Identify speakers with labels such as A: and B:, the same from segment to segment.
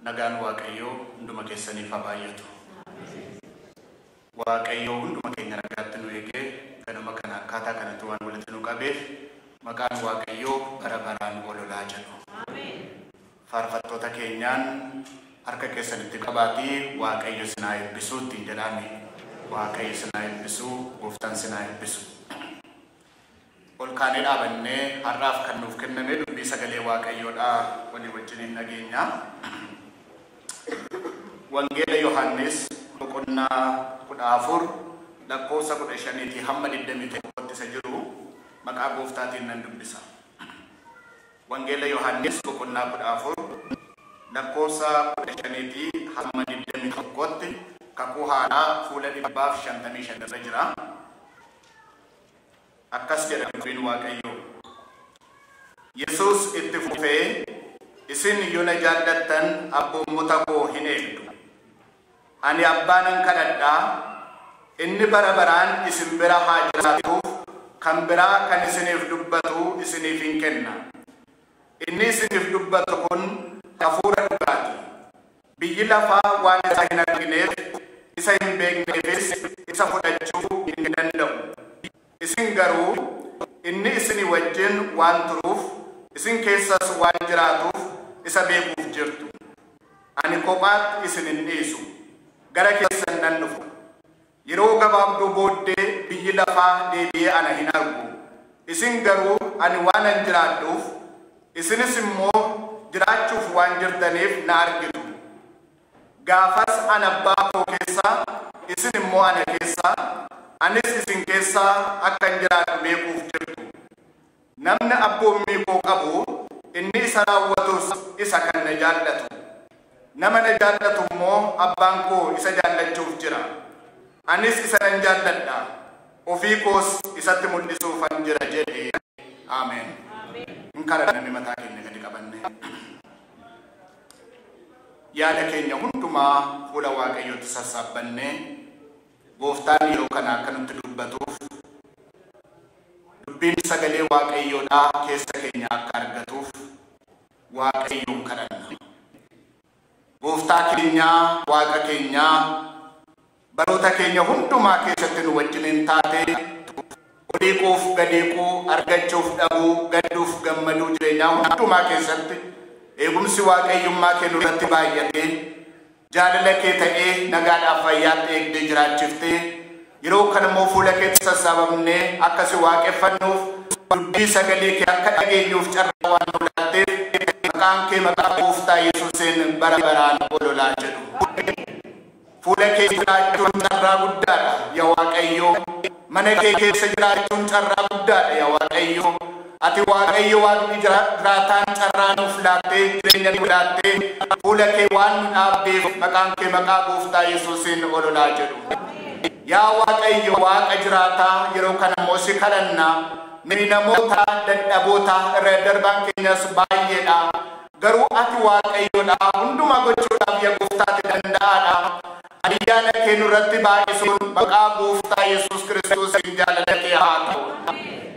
A: nagaan Waaqayyoo hunduma keessaniif haa baay'atu. Waaqayyoo hunduma keenya nagaatti nu eegee ganama kana akkaataa kanatti waan walitti nu qabeef maqaan Waaqayyoo bara baraan ololaa jedhu. Faarfattoota keenyaan harka keessanitti qabaatii Waaqayyo sinaa eebbisuu ittiin jedhaani. Waaqayyo sinaa eebbisuu, Gooftaan sinaa eebbisu. Ol kaanee dhaabannee har'aaf kan nuuf kenname dubbii sagalee Waaqayyoodhaa walii wajjin nageenya. Wangeela Yohaannis boqonnaa 14 lakkoofsa 15 hamma 21 isa jiru maqaa Gooftaatiin nan dubbisa. Wangeela Yohaannis boqonnaa 14 lakkoofsa 15 hamma 21 kakuu haaraa fuula 155 irra jira. Akkas jedha dubbiin Waaqayyoo. Yesuus itti fufee, isin yoo na jaallattan abboommota koo hin eegdu. Ani Abbaanan kadhadhaa, inni bara baraan isin bira haa jiraatuuf kan biraa kan isiniif dubbatu isiniif hin kenna. Inni isiniif dubbatu kun hafuura dhugaati. Biyyi lafaa waan isa hin argineef, isa hin beekneefis isa fudhachuu hin danda'u. Isin garuu inni isin wajjin waan turuuf, isin keessas waan jiraatuuf isa beekuuf jirtu. Ani kophaatti isin hin dhiisu, gara keessan nan dhufu. Yeroo gabaabduu booddee biyyi lafaa deebi'ee ana hin argu. Isin garuu ani waan an jiraadhuuf, isinis immoo jiraachuuf waan jirtaniif na argitu. Gaafas ana Abbaa koo keessaa, isin immoo ana keessaa, anis isin keessaa akka hin jiraadhu beekuuf jirtu. Namni abboommii koo qabu, inni isa raawwatus isa kan na jaallatu. Nama na jaallatu immoo Abbaan koo isa jaallachuuf jira. Anis isa nan jaalladha. Ofii koos isatti mul'isuufan jira jedhee. Ameen. Hin kadhannee mataa keenya gadi qabanne. Yaada keenya hundumaa fuula Waaqayyootti sassaabannee Gooftaan yeroo kana akka nutti dubbatuuf, dubbiin sagalee Waaqayyoodhaa keessa keenya akka argatuuf Waaqayyoon kadhanna. Gooftaa keenyaa, Waaqa keenyaa, baroota keenya hundumaa keessatti nu wajjiniin taatee oliiquuf gadeequu, argachuuf dhabuu, gadduuf gammaduu jireenyaa hundumaa keessatti eegumsi Waaqayyummaa kennu irratti baay'atee jaalala kee ta'ee nagaadhaaf fayyaatti eegdee jiraachiftee yeroo kana immoo fuula keetti sassaabamnee akka si waaqeffannuuf dubbii sagalee kee akka dhageenyuuf carraa waan nu laatteef maqaan kee maqaa Gooftaa Yesuusiin bara baraan ololaa jedhu. Fuula kee jiraachuun carraa guddaadha yaa Waaqayyoo. Mana kee keessa jiraachuun carraa guddaadha yaa Waaqayyoo. Ati Waaqayyo Waaqni jiraataan carraa nuuf laattee jireenya nu laattee fuula kee waan nu dhaabdeef maqaan kee maqaa Gooftaa Yesuusiin ololaa jedhu. Yaa Waaqayyo Waaqa jiraataa yeroo kana immoo si kadhanna. Namoota dadhaboota irra darbaan keenyas baay'eedha. Garuu ati Waaqayyoodha hundumaa gochuudhaaf yaa Gooftaatti danda'aadha. Ayyaana kee nurratti baay'isuun maqaa Gooftaa Yesuus Kiristoosiin jaalala kee haa ta'u.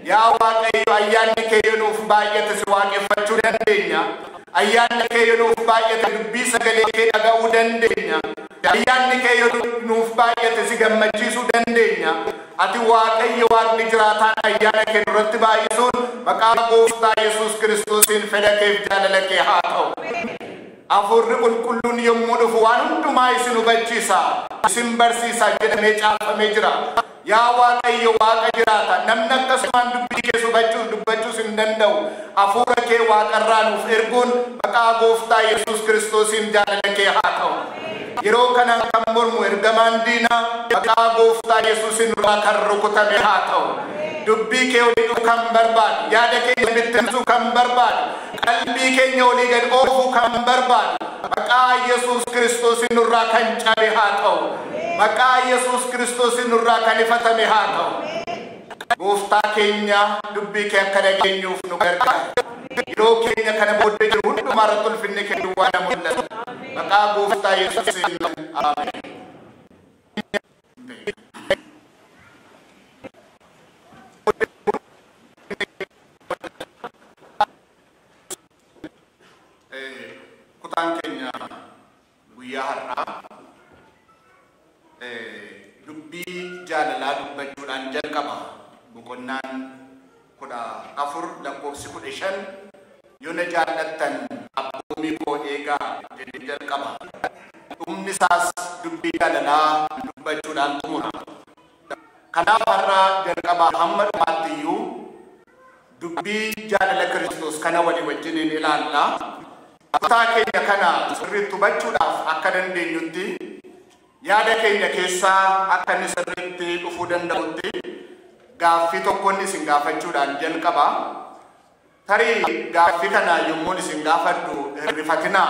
A: Yaa Waaqayyo ayyaanni kee nuuf baay'ate si waaqeffachuu dandeenya. Ayyaanni kee nuuf baay'ate dubbii sagalee kee dhaga'uu dandeenya. Ayyaanni kee nuuf baay'ate si gammachiisuu dandeenya. Ati Waaqayyo Waaqni jiraataan ayyaana kee nurratti baay'isuun maqaa Gooftaa Yesuus Kiristoosiin fedha keef jaalala kee haa ta'u. Hafuurri qulqulluun yommuu dhufu waan hundumaa isin hubachiisa, isin barsiisa jedhamee caafamee jira. Yaa Waaqayyo Waaqa jiraata, namni akkasumaan dubbii kee dubbachuus hin danda'u. Hafuura kee Waaqarraa nuuf erguun maqaa Gooftaa Yesuus Kiristoosiin jaalala kee haa ta'u. Yeroo kana kan mormu ergamaan diinaa maqaa Gooftaa Yesuusiin irraa kan rukutame haa ta'u. Dubbii kee olii kan barbaadu, yaada keenya bittinsuu kan barbaadu, qalbii keenya olii gad oofuu kan barbaadu maqaa Yesuus Kiristoosiin irraa kan cabe haa ta'u. Maqaa Yesuus Kiristoosiin irraa kan ifatame haa ta'u. Gooftaa keenya dubbii kee akka dhageenyuuf nu gargaara. Yeroo keenya kana booddee jiru hundumaa irratti ulfinni kee duwwaa na mul'atu. Maqaa Gooftaa Yesuusiin ameen. Kutaan keenya guyyaa har'aa dubbii jaalalaa dubbachuudhaan jalqaba. Boqonnaan 14 lakkoofsi 15 yoo na jaallattan abboomii koo eegaa jedhee jalqaba. Dhumni isaas dubbii jaalalaa dubbachuudhaan xumura. Kanaaf har'a jalqabaa hamma dhumaatti iyyuu dubbii jaalala Kiristoos kana walii wajjiniin ilaalla. Kutaa keenya kana sirriitti hubachuudhaaf akka dandeenyutti yaada keenya keessaa akka inni sirriitti dhufuu danda'utti gaaffii tokkoon isin gaafachuudhaan jalqaba. Tarii gaaffii kana yommuu isin gaafadhu hirrifatinaa.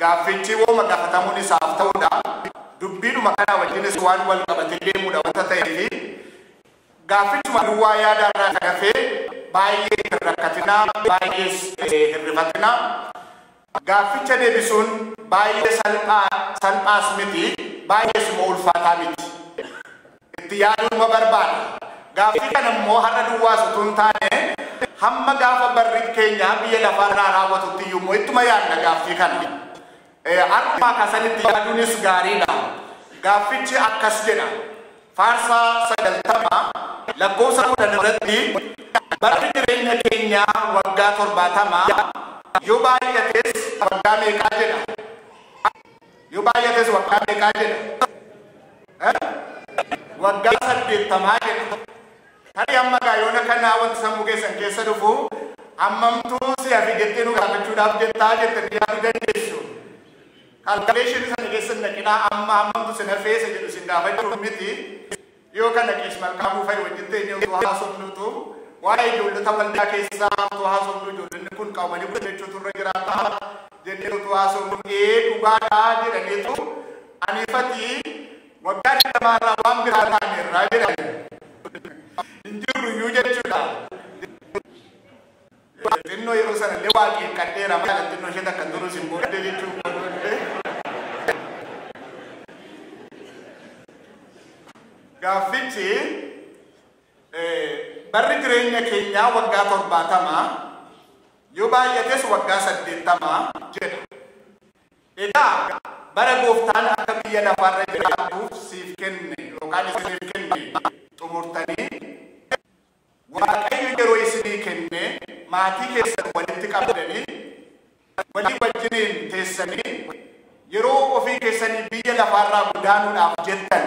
A: Gaaffichi wooma gaafatamuun isaaf ta'uudha. Dubbiidhuma kana wajjinis waan wal qabatee deemuudha wanta ta'eef gaaffichuma duwwaa yaadaarraa kan hafee baay'ee hin rakkatinaa, baay'ee hirrifatinaa. Gaafficha deebisuun baay'ee salphaas miti, baay'ees immoo ulfaataa miti. Itti yaaduuma barbaada. Gaaffii kana immoo har'a duwwaas utuu hin taane hamma gaafa barri keenya biyya lafaarraa raawwatutti iyyuu ittuma yaadna gaaffii kana. Akkuma akkasanitti yaaduunis gaariidha. Gaaffichi akkas jedha. Faarsaa 90 lakkoofsa 10 irratti barri jireenya keenya waggaa 70 yoo baay'ates waggaa meeqaa jedha? Yoo baay'ates waggaa meeqaa jedha? Waggaa 80 jedha. Tarii amma gaayoona kanaa wanti sammuu keessan keessa dhufu hammamtuu si hafi jettee nu gaafachuudhaaf jettaa jettanii yaaduu dandeessu. Calculation sana keessan naqinaa amma hammamtu sin hafeessa jedhu sin gaafachuuf miti. Yoo kana keessa malkaa buufay wajjin ta'e utuu haasofnuutu waa'ee ijoollota waldaa keessaa utuu haasofnu ijoollonni kun qaamanii guddachuu turre jiraata jennee utuu haasofnu dhugaadhaa jedhaniitu aniifati waggaa 20 irraa waan biraa taanerraa jedhani. Injirru iyyuu jechuudha. Xinnoo yeroo sana illee waaqeen qadheera maala xinnoo ishee takka turus hin booddee jechuudha. Gaaffichi barri jireenya keenyaa waggaa 70 yoo baay'ates waggaa 80 jedha. Egaa bara gooftaan akka biyya lafaarra jiraatuuf siif kenne yookaan isiniif kenne xumurtanii Waaqayyo yeroo isinii kenne maatii keessan walitti qabdanii walii wajjiniin teessanii yeroo ofii keessanii biyya lafaarraa godaanuudhaaf jettan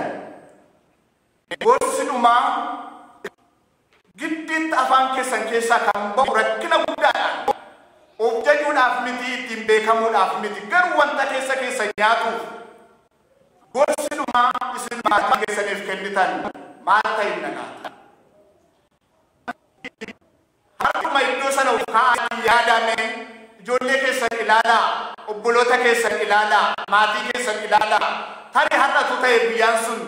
A: gorsi dhumaa giddiitti afaan keessan keessaa kan ba'u rakkina guddaadha. Of jajuudhaaf miti, ittiin beekamuudhaaf miti, garuu wanta keessa keessan nyaatuuf gorsi dhumaa isin maatii keessaniif kennitan maal ta'in nagaata. Har'uma iddoo sana of kaa'anii yaadame ijoollee keessan ilaalaa, obboloota keessan ilaalaa, maatii keessan ilaalaa. Tarii har'atu ta'e biyyaan sun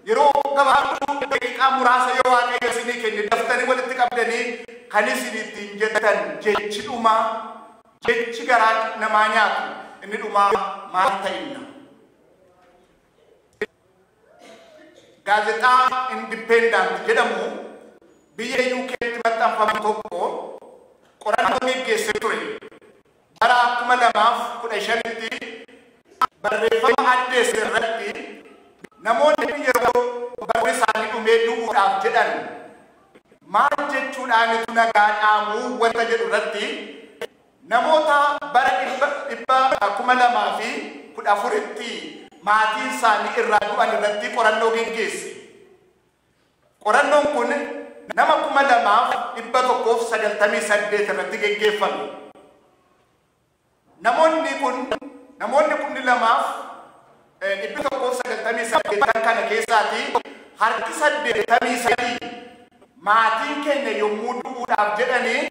A: yeroo gabaabduu daqiiqaa muraasa yoo Waaqayyo isinii kenne daftanii walitti qabdanii kan isin ittiin jettan jechi dhumaa, jechi garaa namaa nyaatu inni dhumaa maal ta'inna. Gaazexaa Independent jedhamu biyya UK'tti maxxanfame tokko qorannoo geggeessee ture. Bara 2015tti barreeffama addeesse irratti namoonni yeroo barri isaanii dhumee du'uudhaaf jedhan maal jechuudhaanitu nagaa dhaamuu wanta jedhu irratti namoota bara 2014tti maatiin isaanii irraa du'an irratti qorannoo geggeesse. Qorannoon kun nama 2198 irratti geggeeffame. Namoonni kun lamaaf 198 kana keessaati harki 83 maatiin keenya yommuu du'uudhaaf jedhanii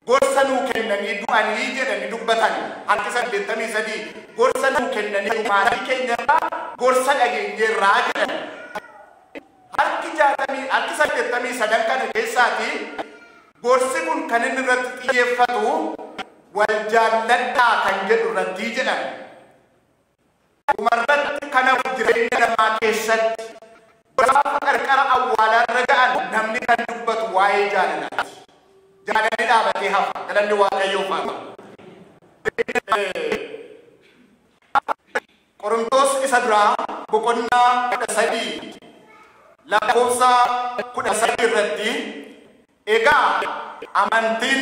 A: gorsa nuu kennanii du'anii jedhanii dubbatan. Harki 83 gorsa nuu kennanii maatii keenyarraa gorsa dhageenyeerraa jedhan. Harki 83 kana keessaati gorsi kun kan inni irratti xiyyeeffatu wal jaalladhaa kan jedhu irratti jedhan. Umarratti kanaaf jireenya namaa keessatti gaafa qarqara awwaalaa irra ga'an namni kan dubbatu waa'ee jaalalaati. Jaalalli dhaabatee hafa. Galanni Waaqayyoof haa ta'u. isa duraa boqonnaa 13 lakkoofsa 13 irratti egaa amantiin,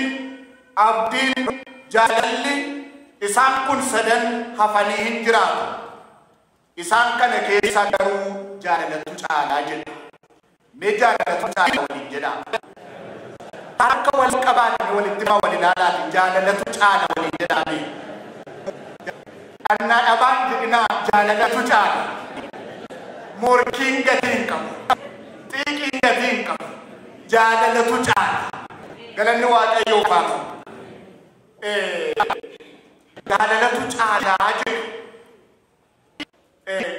A: abdiin, jaalalli isaan kun sadan hafanii hin jiraatu. Isaan kana keessa garuu jaalalatu caalaa jedha. Mee jaalalatu caalaa waliin jedha. Harka wal qabaatanii walitti maa wal ilaalaatiin jaalalatu caalaa waliin jedhame. Annaa dhabaan jedhinaa jaalalatu caalaa. Morkiin gatii hin qabu. Xiiqiin gatii hin qabu. Jaalalatu caalaa. Galanni Waaqayyoof haa ta'u. Jaalalatu caalaa jedhu.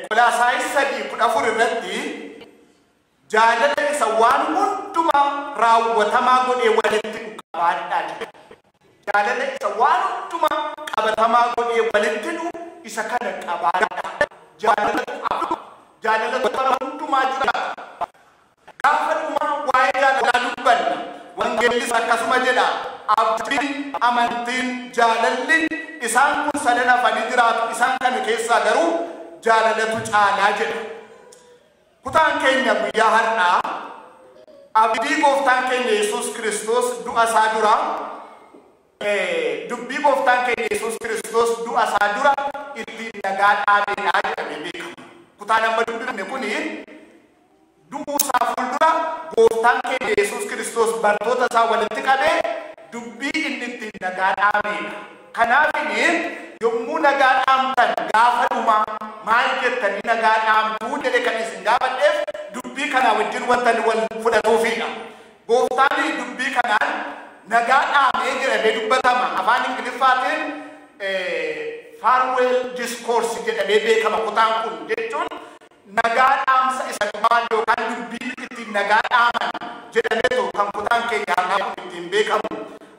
A: Qolaasaayis 3:14 irratti jaalala isa waan hundumaa raawwatamaa godhee walitti qabaadhaa jedha. Jaalala isa waan hundumaa qabatamaa godhee walitti isa kana qabaadhaa. Jaalalatu bara hundumaa jiraata. Gaafa dhumaa waa'ee jaalalaa dubbanna. Wangeellis akkasuma jedha. Abdiin, amantiin, jaalalli isaan kun sadan hafanii jiraatu. Isaan kana keessaa garuu jaalalatu caalaa jedha. Kutaan keenya guyyaa har'aa abdii gooftaan keenya Yesuus Kiristoos du'a isaa dura dubbii gooftaan keenya Yesuus Kiristoos du'a isaa dura ittiin nagaa dhaabedhaa jedhamee beekama. Kutaan amma dubbifne kuni du'uu isaa fuuldura gooftaan keenya Yesuus Kiristoos bartoota isaa walitti qabee dubbii inni ittiin nagaa dhaabedha. Kanaafini yommuu nagaa dhaamtan gaafa dhumaa maal jettanii nagaa dhaamtuu jedhe kan isin gaafadheef dubbii kanaa wajjin wantani wal fudhatuufidha. Gooftaan dubbii kanaan nagaa dhaamee jedhamee dubbatama. Afaan Ingiliffaatiin farewell discourse jedhamee beekama. Kutaan kun jechuun nagaa dhaamsa isa dhumaa yookaan dubbii ittiin nagaa dhaaman jedhameetu kan kutaan keenya har'aa kun ittiin beekamu.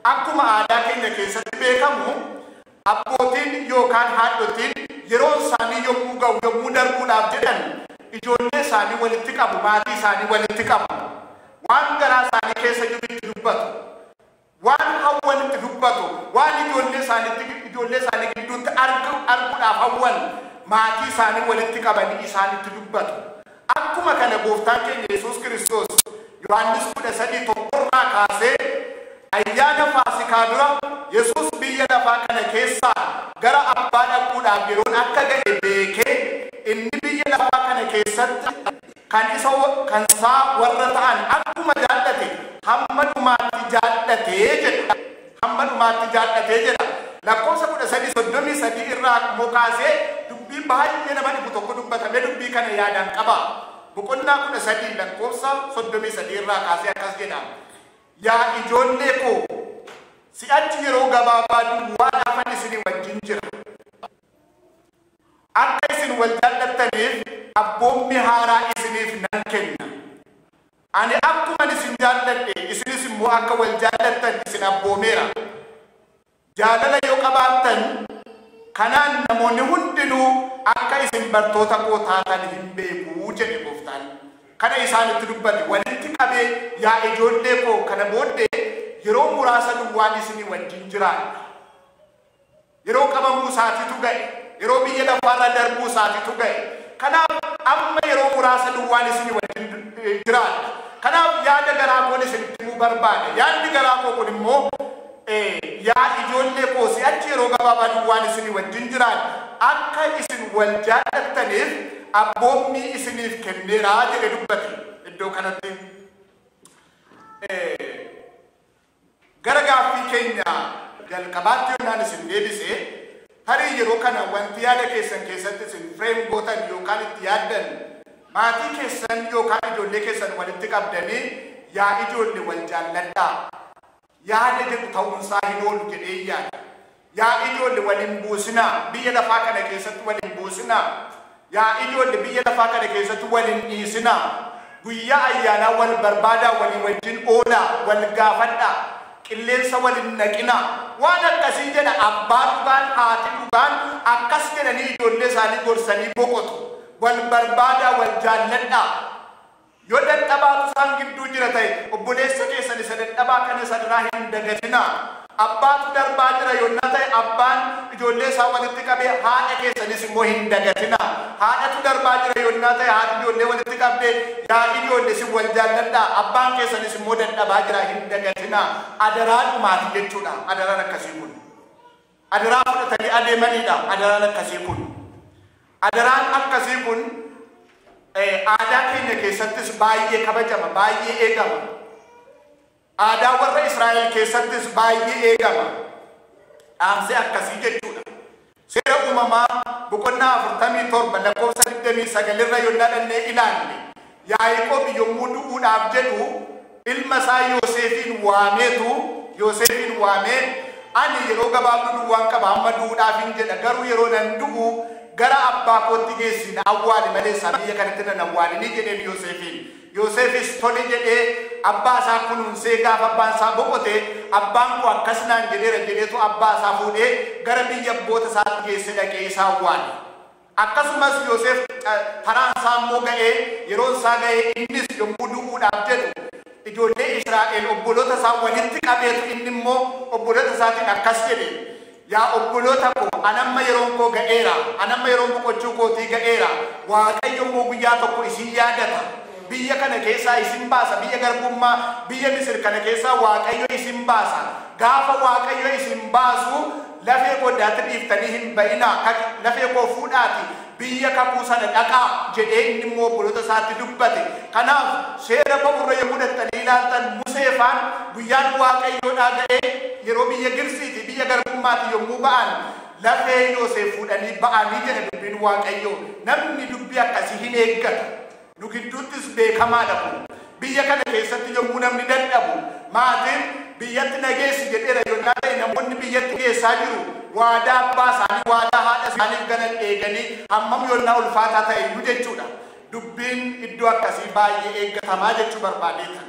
A: Akkuma aadaa keenya keessatti beekamu abbootiin yookaan haadhotiin yeroo isaanii yommuu ga'u yommuu darbuudhaaf jedhan ijoollee isaanii walitti qabu, maatii isaanii walitti qabu. Waan garaa isaanii keessa jiru itti dubbatu. Waan hawwan itti dubbatu. Waan ijoollee isaanii gidduutti arguudhaaf hawwan maatii isaanii walitti qabanii isaanitti dubbatu. Akkuma kana gooftaan keenya Yesuus Kiristoos Yohaannis 13:1 kaasee ayyaana Faasikaa dura Yesuus biyya lafaa kana keessaa gara abbaa dhaquudhaaf yeroon akka ga'e beekee inni biyya lafaa kana keessatti kan isaa warra ta'an akkuma jaallate hamma dhumaatti jaallatee jedha. Hamma dhumaatti jaallatee jedha. Lakkoofsa 13:33 irraa mokaasee dubbii baay'ee nama dhibu tokko dubbatamee dubbii kana yaadaan qaba. Boqonnaa 13 lakkoofsa 33 irraa kaasee akkas jedha. Yaa ijoollee koo si'achi yeroo gabaabaa duwwaadhaafan isin wajjin jira. Akka isin wal jaallattaniif abboommi haaraa isiniif nan kenna. Ani akkuman isin jaalladhe isinis immoo akka wal jaallattan isin abboomeera. Jaalala yoo qabaattan kanaan namoonni hundinuu akka isin bartoota koo taatan hin beekuu jedhe gooftaan. Kana isaanitti dubbate walitti qabee yaa ijoollee koo kana booddee yeroo muraasa duwwaan isinii wajjin jiraadha. Yeroo qabamuu isaatiitu ga'e. Yeroo biyya lafaarra darbuu isaatiitu ga'e. Kanaaf amma yeroo muraasa duwwaan isinii wajjin jiraadha. Kanaaf yaada garaa koon isinitti himuu barbaade. Yaadni garaa koo kun immoo yaa ijoollee koo si'achi yeroo gabaabaa duwwaan isinii wajjin jiraadha. Akka isin wal jaallattaniif abboommi isiniif kenneeraa jedhe dubbate iddoo kanatti. Gara gaaffii keenya jalqabaatti yoonaan isin deebise tarii yeroo kana wanti yaada keessan keessatti isin fireem gootan yookaan itti yaaddan maatii keessan yookaan ijoollee keessan walitti qabdanii yaa ijoollee wal jaalladhaa yaada jedhu ta'uunsaa hin oolu jedhee yaada. Yaa ijoollee waliin buusinaa biyya lafaa kana keessatti waliin buusinaa. Yaa ijoollee biyya lafaa kana keessatti waliin dhiisinaa. Guyyaa ayyaanaa wal barbaadaa walii wajjin oolaa wal gaafadhaa. Qilleensa waliin naqinaa. Waan akkasii jedha abbaa dhugaan haati dhugaan akkas jedhanii ijoollee isaanii gorsanii boqotu. Wal barbaadaa wal jaalladhaa. Yoo dadhabaatu isaan gidduu jira ta'e obboleessa keessan isa dadhabaa kana sanirraa hin dagatinaa. abbaatu darbaa jira yoonnaa ta'e abbaan ijoollee isaa walitti qabee haadha keessanis immoo hin dagatina. Haadhatu darbaa jira yoonnaa ta'e haati ijoollee walitti qabdee yaa ijoollee si wal jaalladhaa abbaan keessanis immoo dadhabaa jira hin dagatina. Adaraadhumaati jechuudha. Adaraan akkasii kun adaraa fudhatanii adeemanidha. Adaraan akkasii kun adaraan akkasii kun aadaa keenya keessattis baay'ee kabajama, baay'ee eegama. Aadaa warra Israa'el keessattis baay'ee eegama. Dhaamsi akkasii jechuudha. Seera uumamaa boqonnaa 47 lakkoofsa 29 irra yoonnaa dhannee ilaalle Yaaqoob yommuu du'uudhaaf jedhu ilma isaa Yoosefin waamee ani yeroo gabaabduu duwwaan qaba amma du'uudhaaf hin jedha garuu yeroo nan du'u gara abbaa kootti geessi na awwaali malee biyya kanatti na awwaalini jedheen Yoosefin. Yoosefis tole jedhee abbaa isaa kunuunsee gaafa abbaan isaa boqote abbaan koo akkas naan jedheera jedheetu abbaa isaa fuudhee gara biyya abboota isaatti geesse dhaqee isaa awwaale. Akkasumas Yoosef karaan isaa immoo ga'ee yeroon isaa ga'ee innis yommuu du'uudhaaf jedhu ijoollee Israa'el obboloota isaa walitti qabeetu inni immoo obboloota isaatiin akkas jedhe yaa obboloota koo anamma yeroon koo ga'eera anamma yeroon boqochuu kootii ga'eera Waaqayyo immoo guyyaa tokko isin yaadata. Biyya kana keessaa isin baasa biyya garbummaa biyya Misir kana keessaa Waaqayyo isin baasa. Gaafa Waaqayyo isin baasu lafee goddaatti dhiiftanii hin ba'inaa lafee koo fuudhaati biyya kakuu sana dhaqaa jedhee inni immoo obboloota isaatti dubbate. Kanaaf seera ba'urra yommuu dhattanii ilaaltan Museefaan guyyaan Waaqayyoodhaa ga'ee yeroo biyya Gibsiiti biyya garbummaati yommuu ba'an lafee Yoosef fuudhanii ba'anii jedha dubbiin Waaqayyo. Namni dubbii akkasii hin eeggatu. Nu gidduuttis beekamaadha kun. Biyya kana keessatti yommuu namni dadhabu maatiin biyyatti nageessi jedheera yoonnaa ta'e namoonni biyyatti geessaa jiru waadaa abbaa isaanii waadaa haadha isaaniif galan eeganii hammam yoonnaa ulfaataa ta'e iyyuu jechuudha. Dubbiin iddoo akkasii baay'ee eeggatamaa jechuu barbaadeetan.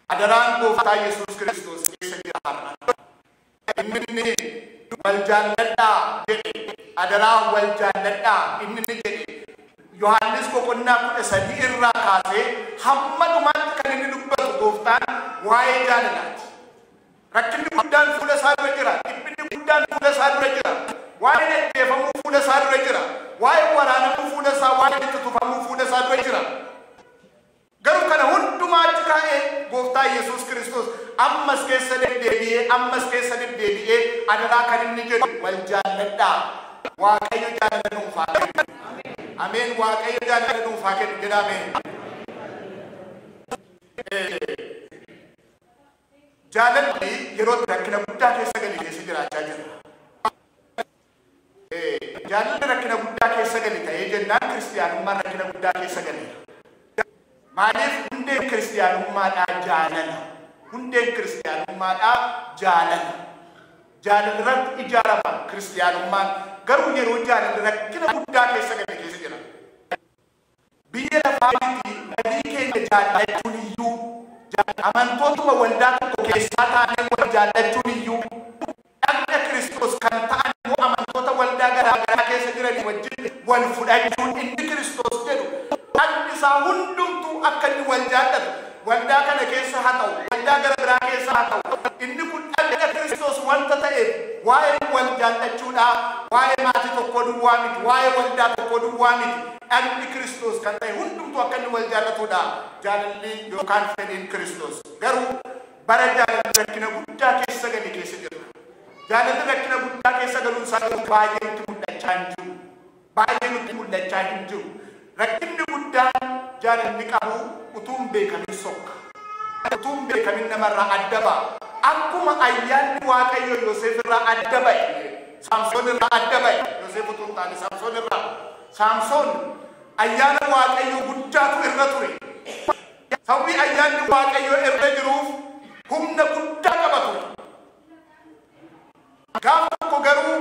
A: Adaraan gooftaa Yesuus Kiristoos keessa jira har'a. Inni wal jaalladhaa jedhe adaraan wal jaalladhaa inni jedhe Yohaannis boqonnaa 13 irraa kaasee hamma dhumaatti kan inni dubbatu gooftaan waa'ee jaalalaati. Rakkinni guddaan fuula isaa dura jira. Dhiphinni guddaan fuula isaa dura jira. Waa'ee dhedheeffamuu fuula isaa dura jira. Waa'ee waraanamuu fuula isaa waa'ee itti tufamuu fuula isaa dura jira. Garuu kana hundumaatti kaa'ee gooftaa Yesuus Kiristoos ammas keessa deddeebi'ee adaraa kan inni jedhu wal jaalladhaa. Waaqayyo jaalala nuuf haa kennu. Ameen. Waaqayyo jaalala nuuf haa kennu jedha ameen. Jaalalli yeroo rakkina guddaa keessa jiraachaa jira. Jaalalli rakkina guddaa keessa gali ta'ee jennaan kiristiyaanummaan rakkina guddaa keessa galeera. Maaliif hundeen kiristiyaanummaadhaa jaalala. Hundeen kiristiyaanummaadhaa jaalala. Jaalalli ijaarama kiristiyaanummaan garuu yeroo jaalalli rakkina guddaa keessa jira. Biyya lafaatti walii keenya jaallachuun iyyuu amantootuma waldaa tokko keessaa taanee wal jaallachuun iyyuu dhagna Kiristoos kan ta'an immoo amantoota waldaa garaagaraa keessa jiran wajjin wal fudhachuun inni Kiristoos jedhu dhagni isaa hundumtuu akka inni wal jaallatu waldaa kana keessa haa ta'u waldaa gara biraa keessa haa ta'u inni kun dhagna Kiristoos wanta ta'eef waa'ee wal jaallachuudhaa waa'ee maatii tokko duwwaa miti waa'ee waldaa tokko duwwaa miti dhagni Kiristoos kan ta'e hundumtuu akka inni wal jaallatudha. Jaalalli yookaan fedhiin Kiristoos garuu bara jaalalli rakkina guddaa keessa jira. Jaalalli rakkina guddaa keessa galuun isaa baay'ee nutti mul'achaa hin jiru. Rakkinni guddaan jaalalli qabu utuun beekamin sokka. Utuun beekamin namarraa adda ba'a. Akkuma ayyaanni Waaqayyo Yoosef irraa adda ba'e, Saamsoon irraa adda ba'e, Yoosef utuun taane Saamsoon irraa. Saamsoon ayyaana Waaqayyo guddaatu irra ture. Sababii ayyaanni Waaqayyo irra jiruuf humna guddaa qaba ture. Gaafa tokko garuu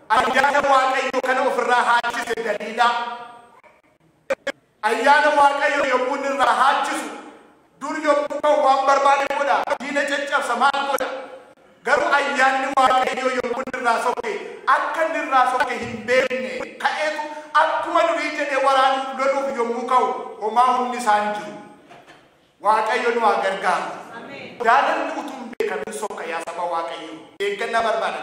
A: ayyaana Waaqayyo kana ofirraa haachise Daliilaa. Ayyaana Waaqayyo yommuu irraa haachisu dur yommuu ka'u waan barbaade godha diina caccabsa maal godha. Garuu ayyaanni Waaqayyo yommuu irraa sokke akka inni irraa sokke hin beekne ka'eetu akkuma durii jedhee waraanuuf loluuf yommuu ka'u homaa humni isaan jiru. Waaqayyo nu haa gargaaru. Jaalalli utuun beekamin sokka yaa saba waaqayyo eegganna barbaada.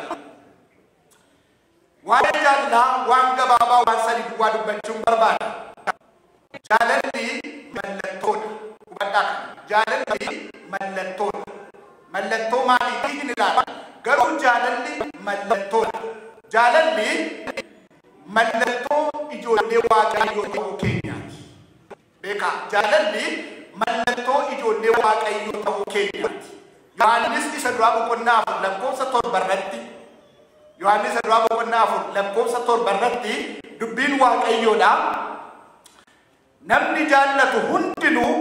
A: Waan jaalala waan gabaabaa waan sadi duwwaa dubbachuun barbaada. Jaalalli mallattoodha. Hubadhaa kana. Jaalalli mallattoodha. Mallattoo maaliitii hin ilaala. Garuu jaalalli mallattoodha. Jaalalli mallattoo ijoollee waaqayyoo ta'uu keenyaati. Beekaa jaalalli mallattoo ijoollee waaqayyoo ta'uu keenyaati. Yohaannis isa duraa boqonnaa 4 lakkoofsa 7 irratti Yohaannis isa duraa boqonnaa 4 lakkoofsa 7 irratti dubbiin waaqayyoodha. Namni jaallatu hundinuu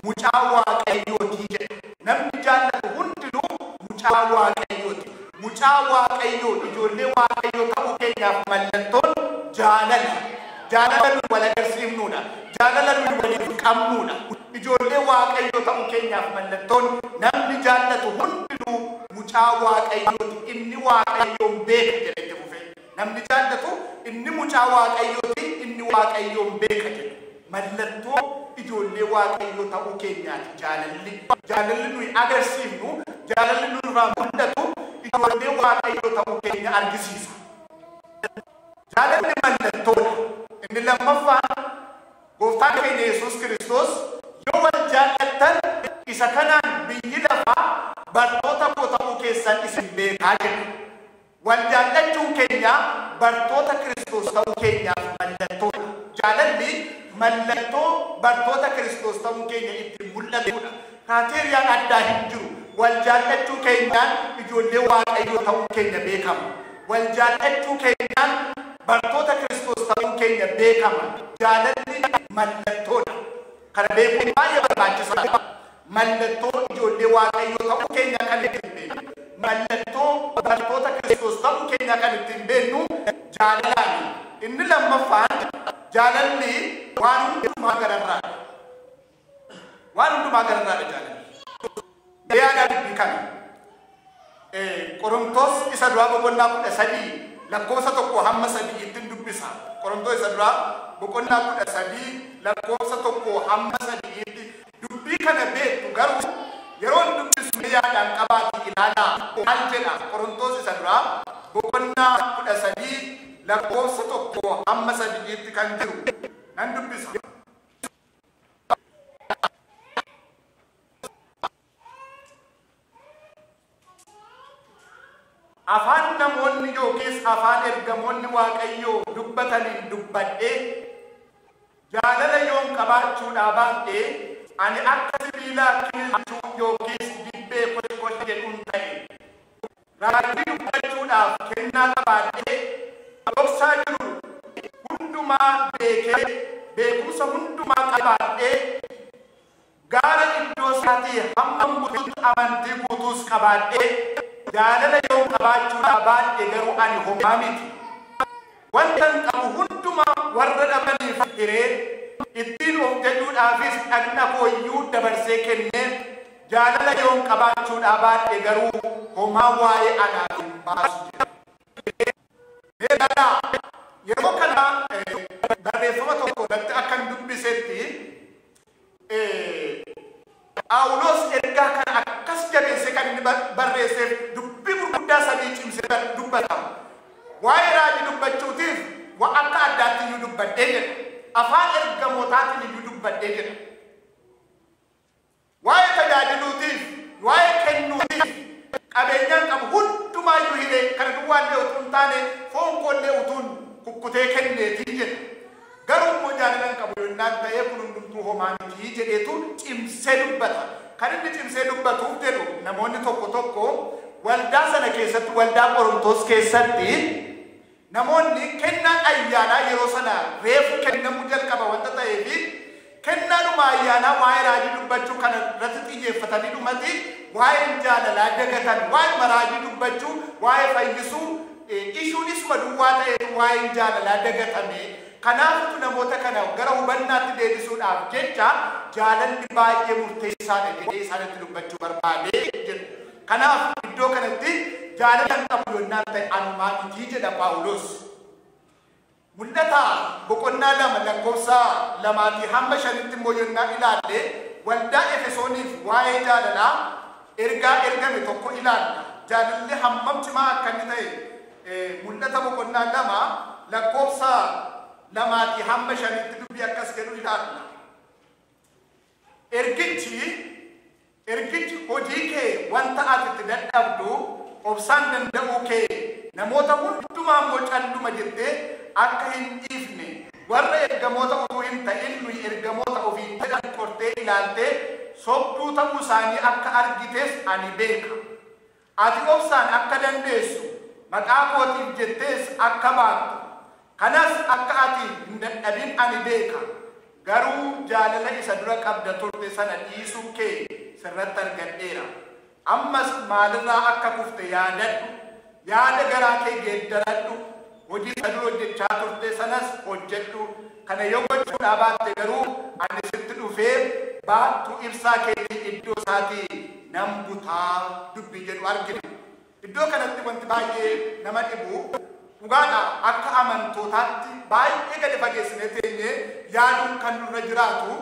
A: mucaa waaqayyooti jedha. Namni jaallatu hundinuu mucaa waaqayyooti. Mucaa waaqayyoo ijoollee waaqayyoo ta'uu keenyaaf mallattoon jaalala. Jaalala nu wal agarsiifnuudha. Jaalala nu waliif qabnuudha. Ijoollee waaqayyoo ta'uu keenyaaf mallattoon namni jaallatu hundinuu mucaa waaqayyooti. Inni waaqayyoon beeka jedhee dhufe. Namni jaallatu inni mucaa waaqayyooti. Inni waaqayyoon beeka jedhu. Mallattoo ijoollee waaqayyoo ta'uu keenyaati jaalalli. Jaalalli nuyi agarsiifnu, jaalalli nu irraa mul'atu ijoollee waaqayyoo ta'uu keenya argisiisa. Jaalalli mallattoodha. Inni lammaffaan gooftaan keenya Yesuus Kiristoos yoo wal jaallattan isa kanaan biyyi lafaa bartoota koo ta'uu keessan isin beekaa jedhu. Wal jaallachuun keenya bartoota Kiristoos ta'uu keenyaaf mallattoodha. Jaalalli mallattoo bartoota Kiristoos ta'uu keenya ittiin mul'atudha. Kriteeriyaan addaa hin jiru. Wal jaallachuu keenyaan ijoollee waaqayyoo ta'uu keenya beekama. Wal jaallachuu keenyaan bartoota Kiristoos ta'uu keenya beekama. Jaalalli mallattoodha. Kana beekuun baay'ee barbaachisaadha. Mallattoo ijoollee waaqayyoo ta'uu keenya kan ittiin beeknu. Mallattoo bartoota Kiristoos ta'uu keenya kan ittiin beeknu jaalalaani. Inni lammaffaan jaalalli waan hundumaa gararraadha. Waan hundumaa gararraadha jaalalli. Beeyyaadhaa dubbii kana. Qorontos isa duraa boqonnaa 13 lakkoofsa 1 hamma 3 ittiin dubbisa. Qorontos isa duraa boqonnaa 13 lakkoofsa 1 hamma 3 dubbii kana beektu garuu yeroo dubbisu beeyyaadhaan qabaatii ilaalaa. Maal jedha Qorontos isa duraa boqonnaa 13 lakkoofsa 1 hamma 3 kan jiru nan dubbisa. Afaan namoonni yookiis afaan ergamoonni waaqayyoo dubbataniin dubbadhee jaalala yoon qabaachuudhaa baadhee ani akka sibiilaa kililchuu yookiis dibbee kosh jedhuun ta'e raajii dubbachuudhaaf kennaa qabaadhee dhoksaa jiru hundumaa beekee beekumsa hundumaa qabaadhee gaara iddoo isaatii hamma guutuutti amantii guutuus qabaadhee jaalala yoon qabaachuudhaa baadhee garuu ani homaa miti. Wantan qabu hundumaa warra dhabaniif hiree ittiin of jedhuudhaafis dhagna kooyyuu dabarsee kennee jaalala yoon qabaachuudhaa baadhee garuu homaa waa'ee anaaf hin baasu jedha. Yeroo kana barreeffama tokko irratti akkan dubbisetti Phaawulos ergaa kana akkas jabeessee kan inni barreesseef dubbii gurguddaa sadii cimsee dubbatama. Waa'ee raajii dubbachuutiif waan akka addaatti iyyuu dubbadhee jedha. Afaan ergamootaatiin iyyuu dubbadhee jedha. Waa'ee tajaajiluutiif, waa'ee kennuutiif qabeenyaan qabu hundumaayyuu hidhee kana duwwaallee utuu hin taane foon koollee utuun kukkutee kenneetii jedha. Garuu immoo jaalalan qabu yonnaan ta'ee kun hundumtuu homaa mitii jedheetu cimsee dubbata. Kan inni cimsee dubbatuuf jedhu namoonni tokko tokko waldaa sana keessatti waldaa Qorontos keessatti namoonni kennaan ayyaanaa yeroo sana reefu kennamuu jalqaba wanta ta'eef kennaadhuma ayyaanaa waa'ee raajii dubbachuu kana irratti xiyyeeffatanii dhumati waa'ee jaalalaa dagatan waa'ee raajii dubbachuu waa'ee fayyisuu ishuunis maduwwaa ta'e waa'ee jaalalaa dagatame. Kanaafuu namoota kana gara hubannaatti deebisuudhaaf jecha jaalalli baay'ee murteessaadha jedhee isaanitti dubbachuu barbaade jedhu. Kanaaf iddoo kanatti jaalalan qabu yonnaan ta'e anumaa mitii jedha Phaawulos. Mul'ata boqonnaa 2 lakkoofsa 2 hamma 5 immoo yonnaa ilaalle waldaa Efesooniif waa'ee jaalalaa ergame tokko ilaalla. Jaalalli hammam cimaa akka inni ta'e mul'ata boqonnaa 2 lakkoofsa 2 hamma 5tti dubbii akkas jedhu ilaalla. Ergichi hojii kee wanta ati itti dadhabdu obsaan danda'uu kee namoota hundumaa immoo calluma jettee akka hin dhiifne warra ergamoota utuu hin ta'in nuyi ergamoota ofii jedhan qortee ilaaltee sobduu ta'uu isaanii akka argites ani beeka. Ati obsaan akka dandeessu maqaa kootiif jettees akka baattu kanas akka ati hin dadhabin ani beeka. Garuu jaalala isa dura qabda turte sana dhiisuu kee sirratti argadheera. Ammas maalirraa akka kufte yaadadhu. Yaada garaa kee geeddaradhu. Hojii isa dura hojjechaa turte sanas hojjedhu. Kana yoo gochuudhaa baatte garuu ani sitti dhufee baattuu ibsaa keetii iddoo isaatii nan butaa dubbii jedhu argina. Iddoo kanatti wanti baay'ee nama dhibu dhugaadha akka amantootaatti baay'ee gadi fageessinee teenyee yaaduun kan nurra jiraatu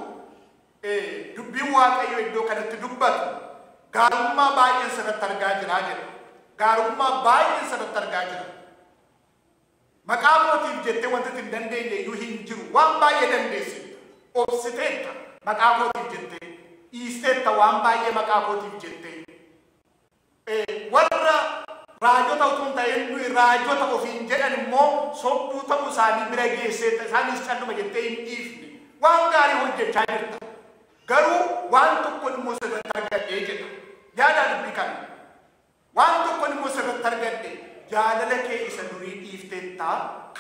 A: dubbiin Waaqayyo iddoo kanatti dubbatu gaarummaa baay'een sirratti argaa jira jedha. Gaarummaa baay'een sirratti argaa jira. Maqaa kootiif jettee wanti hin dandeenye iyyuu hin jiru. Waan baay'ee dandeessita. Obsiteetta maqaa kootiif jettee dhiisteetta waan baay'ee maqaa kootiif jettee. Warra raajota utuu hin ta'in nuyi raajota ofiin jedhan immoo sobduu ta'uu isaanii bira geesseetta isaanis calluma jettee hin dhiifne. Waan gaarii hojjechaa jirta. Garuu waan tokko immoo sirratti argadhee jedha. Yaada dubbii kana. Waan tokko immoo sirratti argadhe jaalala kee isa durii dhiifteetta.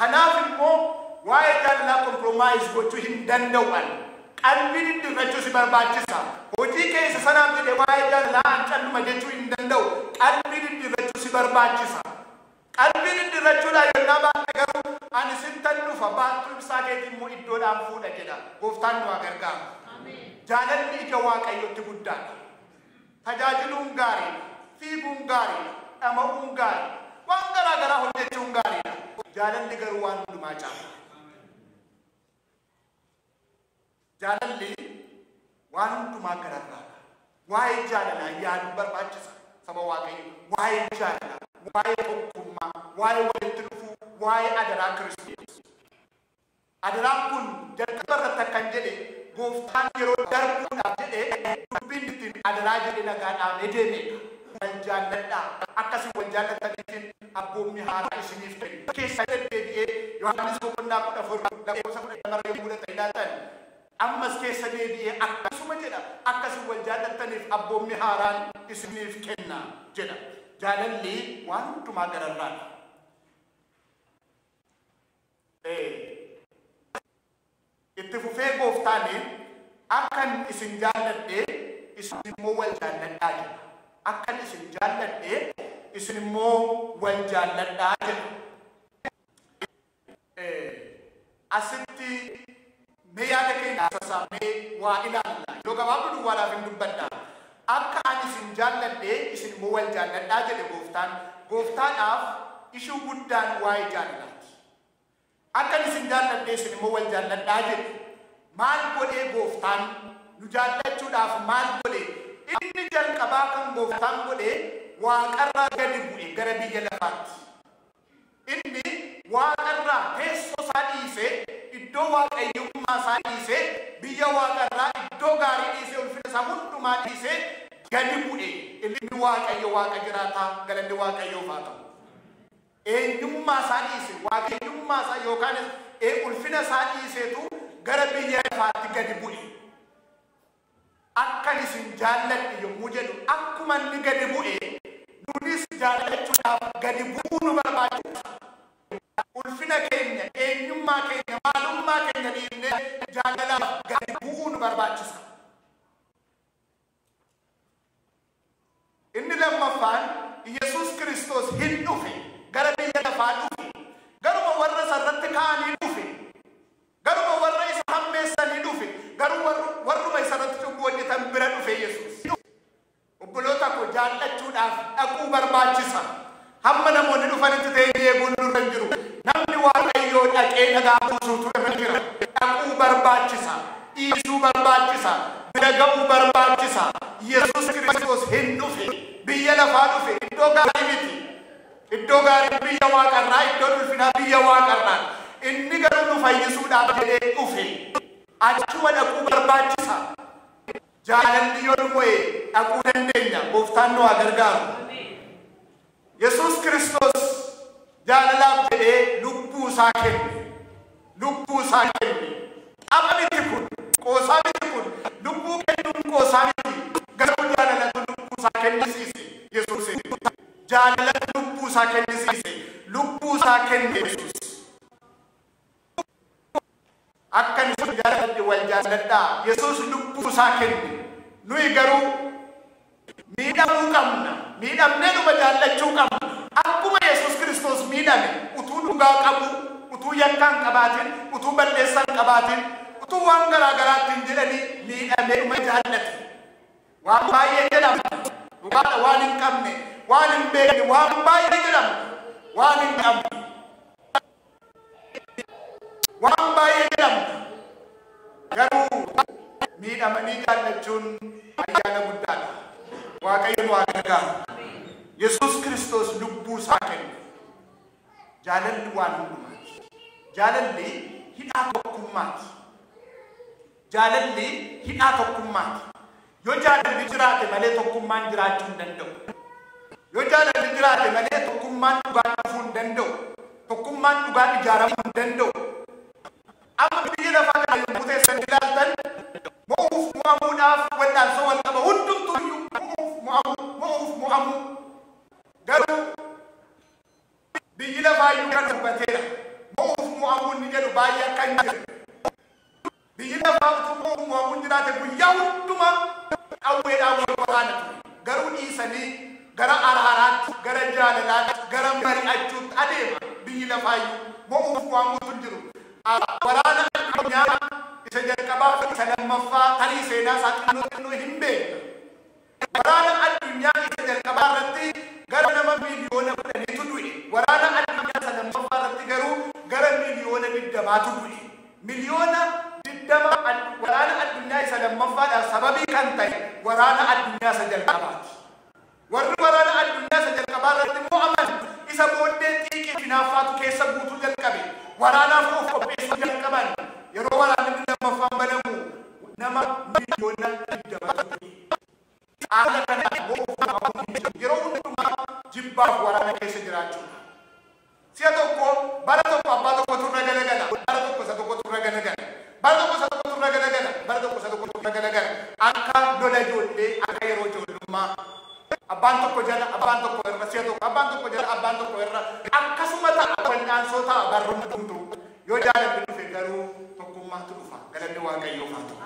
A: Kanaaf immoo waa'ee jaalalaa kompromaayiz gochuu hin danda'an. Qalbii diddirrachuu si barbaachisa. Hojii kee isa sanaaf jedhee waa'ee jaalalaa calluma jechuu hin danda'u. Qalbii diddirrachuu si barbaachisa. Qalbii diddirrachuudhaan yennaa baate garuu ani sittan dhufa baattuu ibsaa keetii immoo iddoodhaan fuudha jedha. Gooftaan nu haa gargaaru. Jaalalli ija Waaqayyotti guddaadha. Tajaajiluun gaarii, fiiguun gaarii, dhama'uun gaarii, waan garaa garaa hojjechuun gaariidha. Jaalalli garuu waan hundumaa caala. Jaalalli waan hundumaa gararraadha. Waa'ee jaalalaa yaaduun barbaachisa saba Waaqayyo. Waa'ee jaalalaa, waa'ee tokkummaa, waa'ee walitti dhufuu, waa'ee adaraa Kiristoos. Adaraan kun jalqaba irratti akkan jedhe Gooftaan yeroo darbuudhaaf jedhee dubbiin ittiin adaraa jedhee nagaadhaan deemedha. Wal jaalladhaa akkasii wal jaallattaniitiin abboommi haaraa isiniif kennu. Keessa deddeebi'ee Yohaannis boqonnaa 14 lakkoofsa 10 yommuu ilaaltan ammas keessa deebi'ee akkasuma jedha akkasii wal jaallattaniif abboommi haaraan isiniif kenna jedha. Jaalalli waan hundumaa gararraadha. Itti fufee Gooftaan akkan isin jaalladhee isin immoo wal jaalladhaa jedha. Akkan isin jaalladhee isin immoo wal jaalladhaa jedha. Asitti mee yaada keenya sassaabnee waa ilaalla. Yoo gabaabduu duwwaadhaaf hin dubbadha. Akka ani isin jaalladhee isin immoo wal jaalladhaa jedhe Gooftaan. Gooftaadhaaf ishuu guddaan waa'ee jaalalaati. Akka isin jaalladhee isin immoo wal jaalladhaa jedhe. Maal godhee Gooftaan nu jaallachuudhaaf maal godhee? Inni jalqabaa kan Gooftaan godhee waaqarraa gadi bu'e gara biyya lafaatti. Inni waaqarraa teessoo isaa dhiisee iddoo waaqayyummaa isaa dhiisee biyya waaqarraa iddoo gaarii dhiisee ulfina isaa hundumaa dhiisee gadi bu'e. Inni Waaqayyo Waaqa jiraataa galanni Waaqayyoof haa ta'u. Eenyummaa isaa dhiise waaqayyummaa isaa yookaanis ulfina isaa dhiiseetu gara biyya lafaatti gadi bu'e. Akka isin jaalladhe yommuu jedhu akkuma inni gadi bu'e nunis jaallachuudhaaf gadi bu'uu nu barbaachisa. Ulfina keenya, eenyummaa keenya, maalummaa keenya dhiifnee jaalalaaf gadi bu'uu nu barbaachisa. Inni lammaffaan Yesuus Kiristoos hin dhufe gara biyya lafaa dhufe. Garuma warra sarratti kaanii dhufe. Garuma warra isa hammeessanii dhufe. Garuu warruma isarratti cubbuu hojjetan bira dhufe Yesuus. Obboloota koo jaallachuudhaaf dhaquu barbaachisa. Hamma namoonni dhufanitti ta'ee eeguun nurra hin jiru. Namni Waaqayyoo dhaqee nagaa buusuutu irra jira. Dhaquu barbaachisa. Dhiisuu barbaachisa. Bira ga'uu barbaachisa. Yesus Kristos hin dhufe biyya lafaa dhufe iddoo gaarii miti iddoo gaarii biyya waaqarraa iddoo ulfinaa biyya waaqarraa inni garuu nu fayyisuudhaaf jedhee dhufe achuma dhaquu barbaachisa jaalalli yoo dhumee dhaquu dandeenya gooftaan nu haa gargaaru Yesus Kristos jaalalaaf jedhee lubbuu isaa kenne amma miti kun qoosaa miti kun lubbuu kennuun qoosaa miti garuu jaalalatu lubbuu isaa kennisiise Yesus jaalalatu lubbuu isaa kennisiise lubbuu isaa kenne Yesus akka isin jaalalatti wal jaaladhaa Yesus lubbuu isaa kenne nuyi garuu miidhamuu qabna miidhamnee dhuma jaallachuu qabna akkuma Yesus Kristos miidhame utuu dhugaa qabu utuu yakkaan qabaatin utuu balleessaan qabaatin utuu waan garaagaraatti hin jedhanii miidhamee dhuma jaallate waan baay'ee jedhama dhugaadha waan hin qabne waan hin beekne waan baay'ee jedhama waan hin qabne waan baay'ee jedhama garuu miidhamanii jaallachuun ayyaana guddaadha waaqayyo nu haa gargaaru Yesus Kristos lubbuu isaa kenne jaalalli waan hundumaati jaalalli hidhaa tokkummaati jaalalli hidhaa tokkummaati yoo jaalalli jiraate malee tokkummaan jiraachuu hin danda'u yoo jaalalli jiraate malee tokkummaan dhugaa dhufuu hin danda'u tokkummaan dhugaa ijaaramuu hin danda'u amma biyya lafaa kana yommuu teessan ilaaltan mo'uuf mo'amuudhaaf wal'aansoo wal qaba hundumtuuyyuu mo'uuf mo'amuu garuu biyyi lafaayyuu kan hubateera mo'uuf mo'amuun ni jedhu baay'ee akka hin jirre biyyi lafaa utuu mo'uuf mo'amuun jiraate guyyaa hundumaa qawweedhaan wal waraanatu garuu dhiisanii gara araaraatti gara jaalalaatti gara mari'achuutti adeema biyyi lafaayyuu mo'uuf mo'amuutu jiru waraana addunyaa isa jalqabaa fi isa lammaffaa tarii seenaa isaa xinnoo hin beekna waraana addunyaa isa jalqabaa irratti gara nama miliyoona 10tu du'e waraana addunyaa isa lammaffaa irratti garuu gara miliyoona 20tu du'e miliyoona 20 waraana addunyaa isa lammaffaadhaaf sababii kan ta'e waraana addunyaa isa jalqabaati warri waraana addunyaa isa jalqabaa irratti mo'aman isa booddee xiiqii finaaffaatu keessa guutuu jalqabe waraanaaf of qopheessuu jalqaban yeroo waraanni lammaffaan banamu nama miliyoona 20 haala kana yeroo hundumaa jibbaaf waraana keessa jiraachuudha si'a tokko bara tokko abbaa tokko turre galagala bara tokko isa tokko turre galagala bara tokko isa tokko turre galagala bara tokko isa tokko turre galagala akka lola ijoollee akka yeroo ijoollummaa abbaan tokko jala abbaan tokko irra si'a tokko abbaan tokko jala abbaan tokko irra akkasuma ta'a wal'aansoo ta'a barroonni hunduu yoo jaalalli dhufe garuu tokkummaatu dhufa galanni waaqayyoof haa ta'u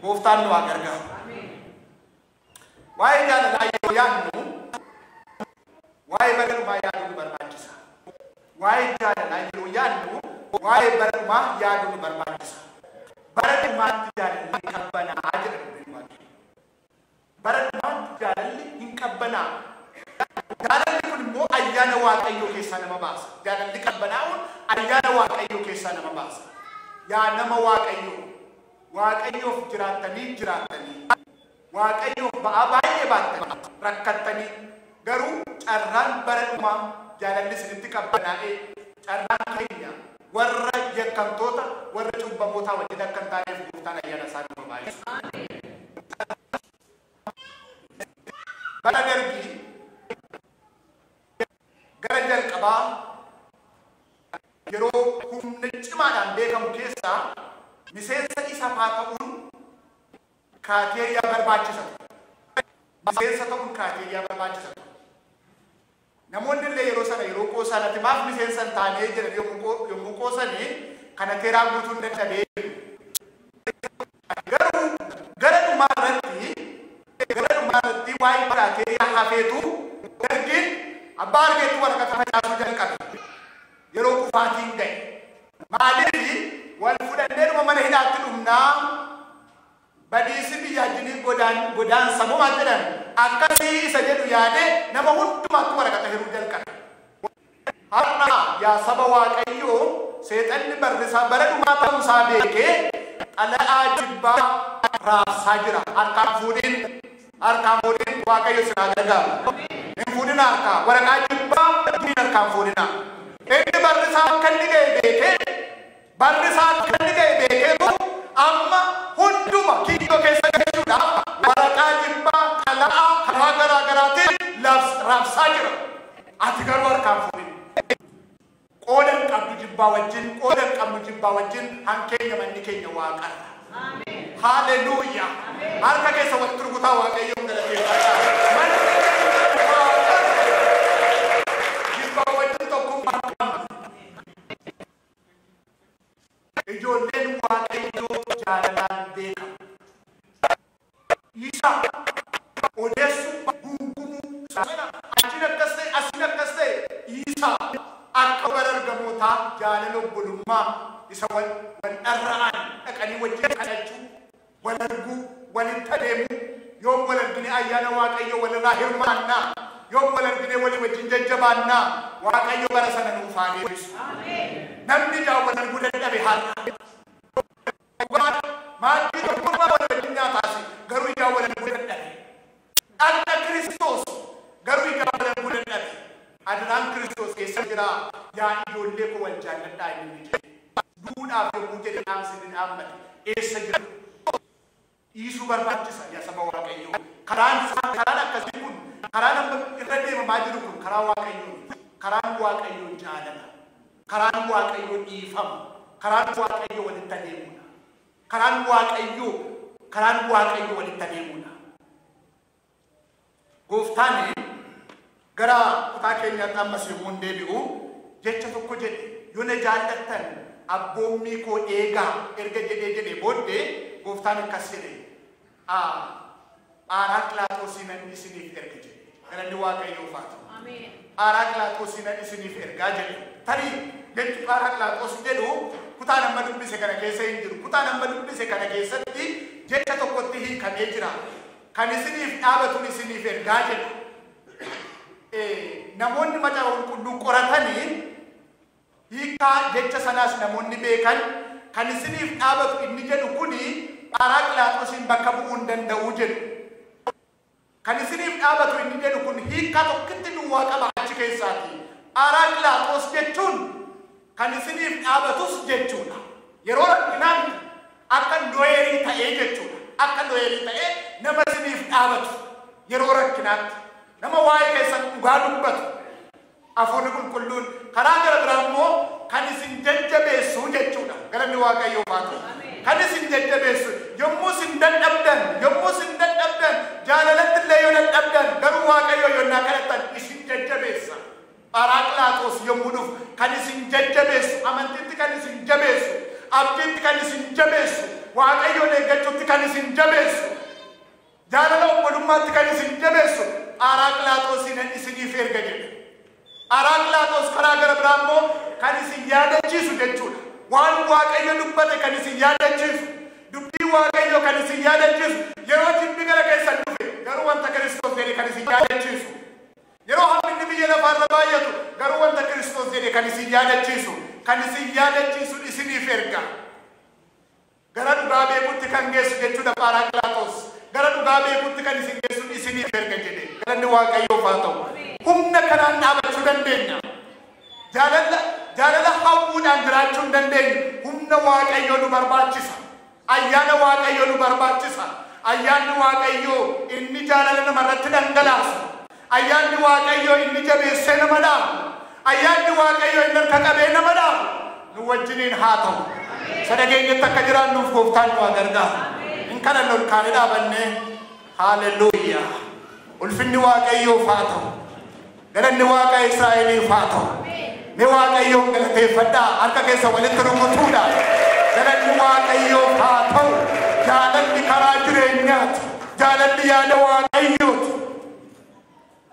A: gooftaan nu haa gargaaru waa'ee jaalalaa yeroo yaadnu waa'ee barummaa yaaduu nu barbaachisa waa'ee jaalalaa yeroo yaadnu waa'ee barummaa yaaduu nu barbaachisa bara dhumaatti jaalalli qabbanaa jedha dubbiin waaqayyo bara dhumaatti jaalalli hin qabbanaa jaalalli kun immoo ayyaana waaqayyoo keessaa nama baasa jaalalli qabbanaa'uun ayyaana waaqayyoo keessaa nama baasa yaa nama waaqayyoof jiraattanii waaqayyoof ba'aa baay'ee baattanii rakkattanii garuu carraan bara dhumaa jaalalli isinitti qabbanaa'ee carraan keenya warra yakkamtoota warra cubbamootaa wajjin akka hin taaneef gooftaan ayyaana isaa nu baay'isu. Bara darbii gara jalqabaa yeroo humna cimaadhaan beekamu keessaa miseensa isa faa ta'uun kaateeriyaa barbaachisa miseensa ta'uun kaateeriyaa barbaachisa namoonni illee yeroo sana yeroo qoosanatti maaf miseensa hin taanee jedhan yommuu qoosanii kana teeraa guutuu hin dadhabee garuu gara dhumaa irratti waa'ee kaateeriyaa hafeetu dargiin abbaa argeetu waraqata facaasuu jalqabe yeroo kufaatiin ga'e maaliif wal fudhannee dhuma mana hidhaatti dhumnaa badiisi biyyaajinii godaansa moo maal jedhan akkasii isa jedhu yaadee nama hundumaatti waraqata hiruu jalqabe har'a yaa saba waaqayyoo seexanni barrisaa bara dhumaa ta'uusaa beekee xala'aa jibbaa raabsaa jira harkaan fuudhiin harkaan fuudhin waaqayyo sinaa gargaaru. Hin fuudhin harkaa waraqaa jibbaa inni harkaan fuudhina. Inni barri isaa akka inni ga'e beekee amma hunduma kiyyoo keessa jechuudhaaf waraqaa jibbaa kala'aa karaa garaa garaatiin raabsaa jira. Ati garuu harkaan fuudhin. Qoodan qabdu jibbaa wajjin hankeenya manni keenya waaqarra. Hallelujah. Harka keessa wal turgutaa waaqayyoon galateeffadhaa. Jibbaa wajjin tokkummaa qabna. Ijoolleen waaqayyoo jaalalaan beekamu. Isa odeessu gungumuu achiin akkas ta'e asiin akkas ta'e isa akka wal argamootaa jaalala obbolummaa isa wal dharra'an dhaqanii wajjin kadhachuu wal arguu walitti adeemuu yoom wal argine ayyaana waaqayyo walirraa hirmaannaa yoom wal argine walii wajjin jajjabaannaa waaqayyo bara sana nuuf haa deebisu. Namni wal arguu dadhabe har'a maatii tokkummaa wal wajjin nyaataas garuu ijaa wal arguu dadhabe. Dhagna Kiristoos garuu ijaa wal arguu dadhabe. Adaraan Kiristoos keessa jira yaa ijoollee koo wal jaalladhaa inni jedhe. Duudhaaf yommuu jedhe dhaamsanii dhaammate eessa jira? Dhiisuu barbaachisa yaa saba waaqayyoo. Karaan akkasii kun karaan amma irra deemamaa jiru kun karaa waaqayyoo. Karaan waaqayyoo jaalala. Karaan waaqayyoo dhiifama. Karaan waaqayyoo walitti adeemudha. Karaan waaqayyoo walitti adeemudha. Gooftaan gara kutaa keenyaatti ammas yommuu deebi'u jecha tokko jedhe yoo na jaallattan abboommii koo eegaa erga jedhee booddee gooftaan akkas jedhe Pharaaqilaatoosiin isiniif erga jedhe. Galanni waaqayyoof haa ta'u. Pharaaqilaatoosiin isiniif ergaa jedhe. Tarii jechi Pharaaqilaatoos jedhu kutaan amma dubbise kana keessa hin jiru. Kutaan amma dubbise kana keessatti jecha tokkotti hiikamee jira. Kan isiniif dhaabatuun isiniif ergaa jedhu. Namoonni macaafa qulqulluu qoratanii hiikaa jecha sanaas namoonni beekan kan isiniif dhaabatu inni jedhu kuni Pharaaqilaatoosiin bakka bu'uu hin danda'u jedhu. Kan isiniif dhaabatu inni jedhu kun hiikaa tokkitti duwwaa qaba achi keessaati. Pharaaqilaatoos jechuun kan isiniif dhaabatus jechuudha. Yeroo rakkinaan akka No'eelii ta'ee jechuudha. Akka No'eelii ta'ee nama isiniif dhaabatu yeroo rakkinaatti. Nama waa'ee keessan dhugaa dubbatu hafuurri qulqulluun karaa gara biraa immoo kan isin jajjabeessu jechuudha. Galanni waaqayyoof haa ta'u. Kan isin jajjabeessu yommuu isin dadhabdan jaalalatti illee yoo dadhabdan garuu waaqayyo yonnaa kadhattan isin jajjabeessa. Pharaaqilaatoos yommuu dhufu kan isin jajjabeessu amantiitti kan isin jabeessu abdiitti kan isin jabeessu waaqayyoon eeggachuutti kan isin jabeessu jaalala obbolummaatti kan isin jabeessu Pharaaqilaatoosiin isiniif erga jedhe. Pharaaqilaatoos karaa gara biraa immoo kan isin yaadachiisu jechuudha. Waan waaqayyo dubbate kan isin yaadachiisu. Dubbii waaqayyo kan isin yaadachiisu. Yeroo jibbi gara keessan dhufe garuu wanta Kiristoos jedhe kan isin yaadachiisu. Yeroo hamminni biyya lafaarra baay'atu garuu wanta Kiristoos jedhe kan isin yaadachiisu. Kan isin yaadachiisu isiniif erga. Gara dhugaa beekutti kan geessu jechuudha Pharaaqilaatoos. Gara dhugaa beekutti kan isin geessu isiniif erga jedhe. Galanni waaqayyoof haa ta'u. Humna kanaan dhaabachuu dandeenya. Jaalala hawwuudhaan jiraachuu hin dandeenyu. Humna waaqayyoo nu barbaachisa. Ayyaana waaqayyoo nu barbaachisa. Ayyaanni waaqayyoo inni jaalala namarratti dhangalaasa. Ayyaanni waaqayyoo inni jabeessee nama dhaabu. Ayyaanni waaqayyoo inni harka qabee nama dhaabu. Nu wajjiniin haa ta'u. Sadaqeenyatti akka jiraannuuf gooftaan nu haa gargaaru. In kana ol kaanee dhaabannee haaleluyyaa. Ulfinni waaqayyoof haa ta'u. Galanni waaqa Israa'eliif haa ta'u. Mee waaqayyoon galateeffadhaa harka keessa walitti rukutuudha. Galanni waaqayyoof haa ta'u. Jaalalli karaa jireenyaati. Jaalalli yaada waaqayyooti.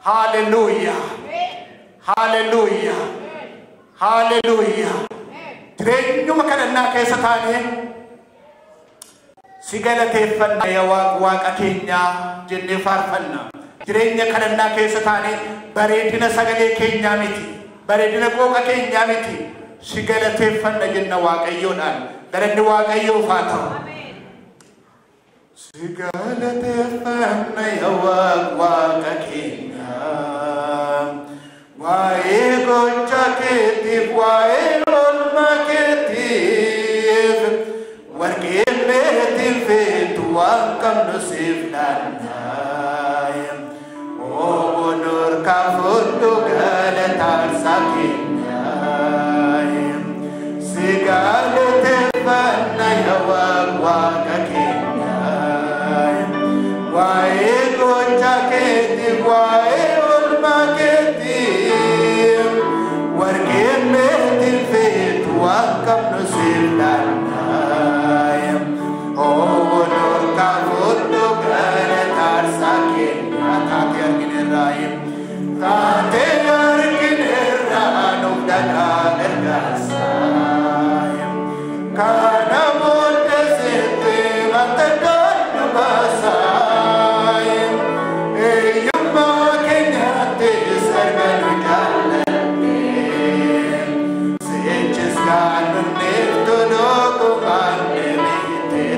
A: Haaleluyyaa. Haaleluyyaa. Haaleluyyaa. Jireenyuma kadhannaa keessa taanee si galateeffanna yaa waaqa keenyaa jennee faarfanna. Jireenya kadhannaa keessa taanee bareedina sagalee keenyaa miti. Bareedina qooqa keenyaa miti. Si galateeffanna jenna waaqayyoodhaan. Galanni waaqayyoof haa ta'u. Sigalateffanna waaqa keenya waa'ee gocha keetiif waa'ee oolmaa keetiif warqeen meetiin feetu waan qabnu siif dhaannaa oonor kaafodhu galataarsaa keenya sigalateffanna waaqa keenya waa'ee gocha keetiif waa'ee oolmaa keetiif warqeen meetiin feetu waan qabnu siif dhaannaa oonor kaafodhu galataarsaa keenya taatee argineerraa nuuf dhagaa gargaarsaa kana booda seettee mattaqaan nu baasaa eeyyummaa keenyattis arganu jaalladhee seechis gaanunneef tolookumaan deebiitee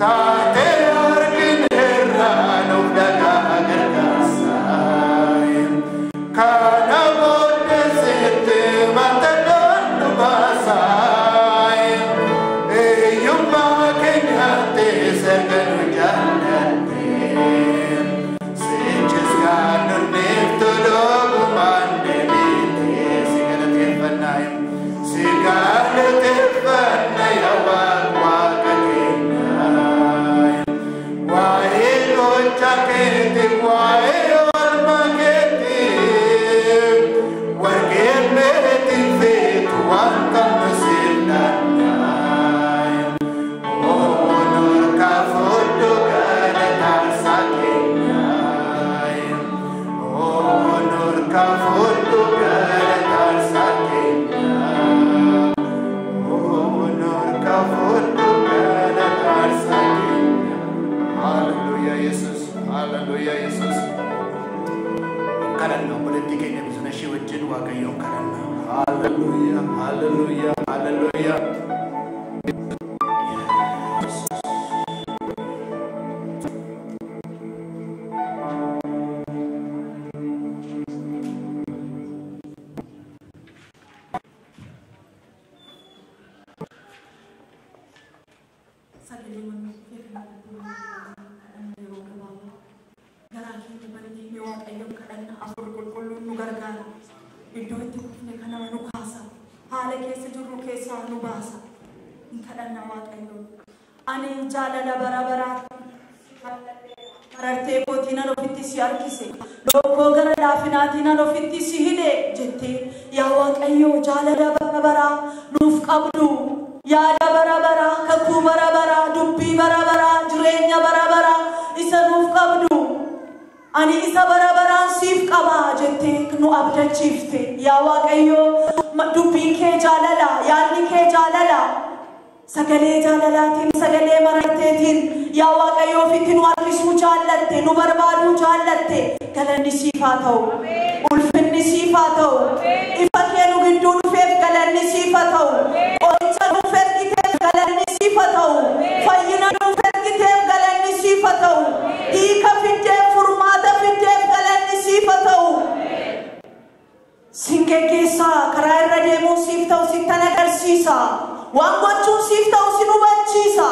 A: taatee argineerraa nuuf dhagaa gargaarsaa kana booda seettee mattaqaan nu baasaa eeyyummaa keenyattis arganu jaalladhee seechis gaanunneef tolookumaan deebiitee si galateeffanna yaa waaqa keenya waa'ee gocha keetiif waa'ee oolmaa keetiif warqeen meetiin feetu waan qabnu siif dhaannaa oonor kaafodhu galataarsaa keenya oonor kaafodhu galataarsaa keenya oonor kaafodhu galataarsaa keenya. Hallelujah Jesus, hallelujah Jesus. Kadhanna obboleettii keenya bisuna ishee wajjin waaqayyoon kadhanna. Hallelujah, hallelujah, hallelujah.
B: Ani jaalala barabaraa marartee kootiin an ofitti si harkise lookoo gara laafinaatiin an ofitti si hidhe jettee yaa Waaqayyo jaalala barabaraa nuuf qabdu yaada barabaraa kakuu barabaraa dubbii barabaraa jireenya barabaraa isa nuuf qabdu ani isa barabaraan siif qaba jettee nu abdachiifte yaa Waaqayyo dubbiin kee jaalala yaadni kee jaalala sagalee jaalalaatiin sagalee mararteetiin yaa Waaqayyo ofitti nu harkisuu jaallatte nu barbaaduu jaallatte galanni siif haa ta'u ulfinni siif haa ta'u ifa kee nu gidduu dhufeef galanni siif haa ta'u qoricha nuuf ergiteef galanni siif haa ta'u fayyina nuuf ergiteef galanni siif haa ta'u hiika fiddeef furmaata fiddeef galanni siif haa ta'u singeggeessaa karaa irra deemuu siif ta'u sittan agarsiisa waan gochuun siif ta'u sin hubachiisa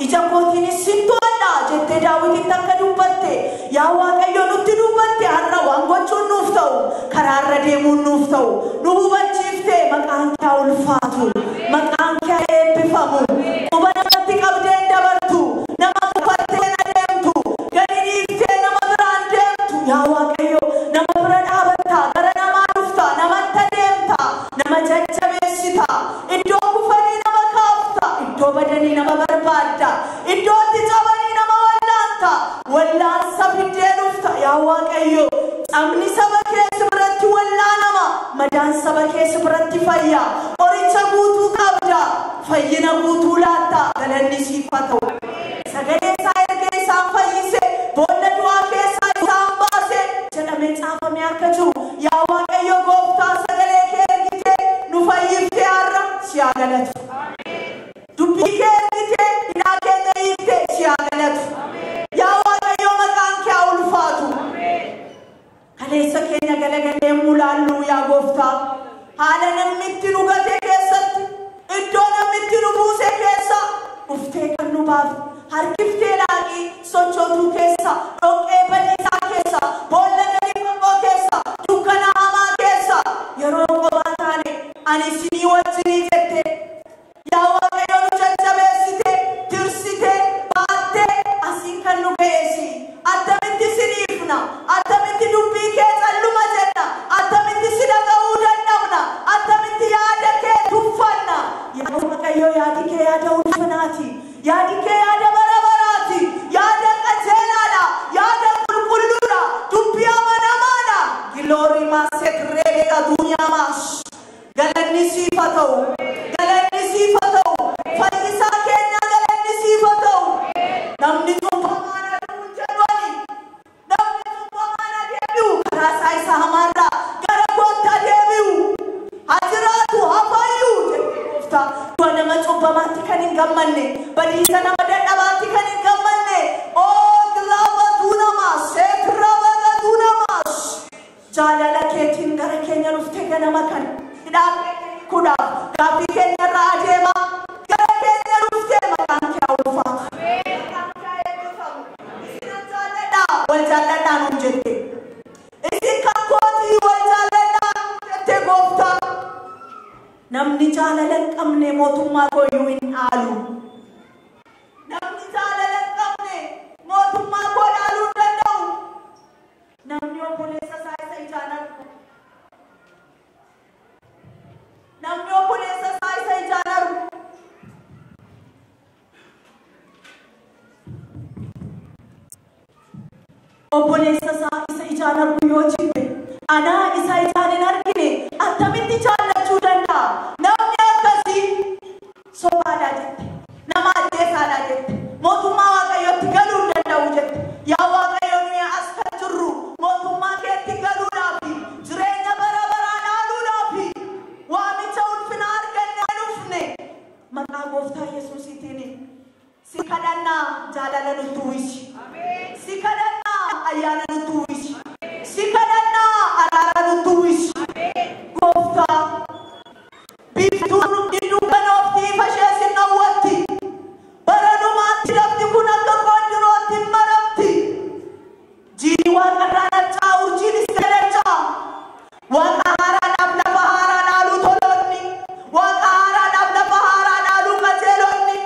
B: ija kootiinis sin to'adha jettee Daawititti akka dubbatte yaa Waaqayyo nutti dubbatte har'a waan gochuun nuuf ta'u karaa irra deemuun nuuf ta'u nu hubachiifte maqaan kee ulfaatu maqaan kee eebbifamu quba namatti qabdee dabartu nama mufattee adeemtu gadi dhiiftee nama biraan deemtu yaa Waaqayyo nama bira dhaabatta gara namaa dhufta namatti adeemta nama jajjabeessita iddoo kufanii iddoo badanii nama barbaadda iddootti cabanii nama wallaansa fiddee dhufta yaa Waaqayyo cabni saba keessa biratti wallaanama madaan saba keessa biratti fayya qoricha guutuu qabda fayyina guutuu laatta galanni siif haa ta'u sagalee isaa ergee isaan fayyise boolla du'aa keessaa isaan baase jedhamee caafamee akka jiru yaa Waaqayyo gooftaa sagalee kee ergitee nu fayyiftee har'a si haa galatu dubbii kee ergitee hidhaa keenya hiiktee ani isinii wajjinii jette yaa waaqayyo nu jajjabeessite tirsite baatte asiin kan nu geessi attamitti siniifna attamitti dubbii kee calluma jenna attamitti si dhaga'uu danda'amna attamitti yaada kee tuffanna yaa waaqayyo yaadi kee yaada ulfinaati yaadi kee yaada barabaraati yaada qajeelaadha yaada qulqulluudha dubbii amanamaadha giloori maasekree addunyaa maas galanni siif haa ta'u galanni siif haa ta'u fayyisaa keenya galanni siif haa ta'u namni cubbamaan aduun jedhani namni cubbamaan adeemiu karaa isaa isa hamaarraa gara goota adeemiu hajiraatu hafayyuu jedhee gooftaa du'a nama cubbamaatti kan hin gammanne badiisa nama dadhabaatti kan hin gammanne ooglaaba duunamaas seekraba duunamaas jaalala keetiin gara keenya dhufte ganama kan kuda kapi kenya radema gara kenya rufte makan kya ulfaatu wal jaalladha nun jette isin kan kooti wal jaalladha jette goofta namni jaalala hin qabne mootummaa kooyyuu hin dhaalu namni jaalala hin qabne mootummaa koo dhaaluu hin danda'u namni obboleessa isaa isa ijaan argu namni obboleessa isaa isa ijaan argu obboleessa isaa isa ijaan argu yoo jibbe anaa isa ijaan hin argine attamitti jaallachuu danda'a namni akkasii sobaadhaa jette nama addeessaadhaa jette mootummaa waaqayyootti galuu hin danda'u jette yaa waaqayyo nuyi as kan jirru mootummaa keetti galuudhaafi jireenya bara baraa dhaaluudhaafi waamicha ulfina arganne dhufne maqaa gooftaa yesuusiitiin si kadhannaa jaalala nutti uwwisi si kadhannaa ayyaana nutti uwwisi si kadhannaa araara nutti uwwisi gooftaa biiftuun nutti dukkanoofti ifashee sin dhawwatti bara dhumaatti lafti kun akka qoondirootti hin maramti jiini waaqarraa naccaa urjiinis gadachaa waaqa haaraadhaaf lafa haaraa dhaaluu toloonni waaqa haaraadhaaf lafa haaraa dhaaluu qajeelonni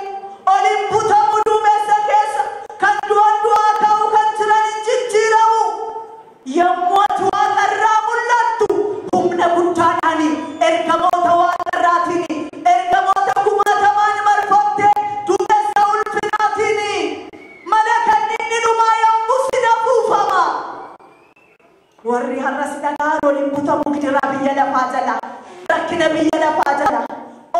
B: oliin butamu duumessa keessa kan du'an du'aa ta'u kan jiran hin jijjiiramu yommuu ati waaqarraa mul'attu humna guddaadhaani ergamoota waaqarraatiin ergamoota kumaatamaan marfamte duumessa ulfinaatiin malakanni inni dhumaa yommuu si afuufama warri har'as dhagaan oliin butamu jira biyya lafaa jala rakkina biyya lafaa jala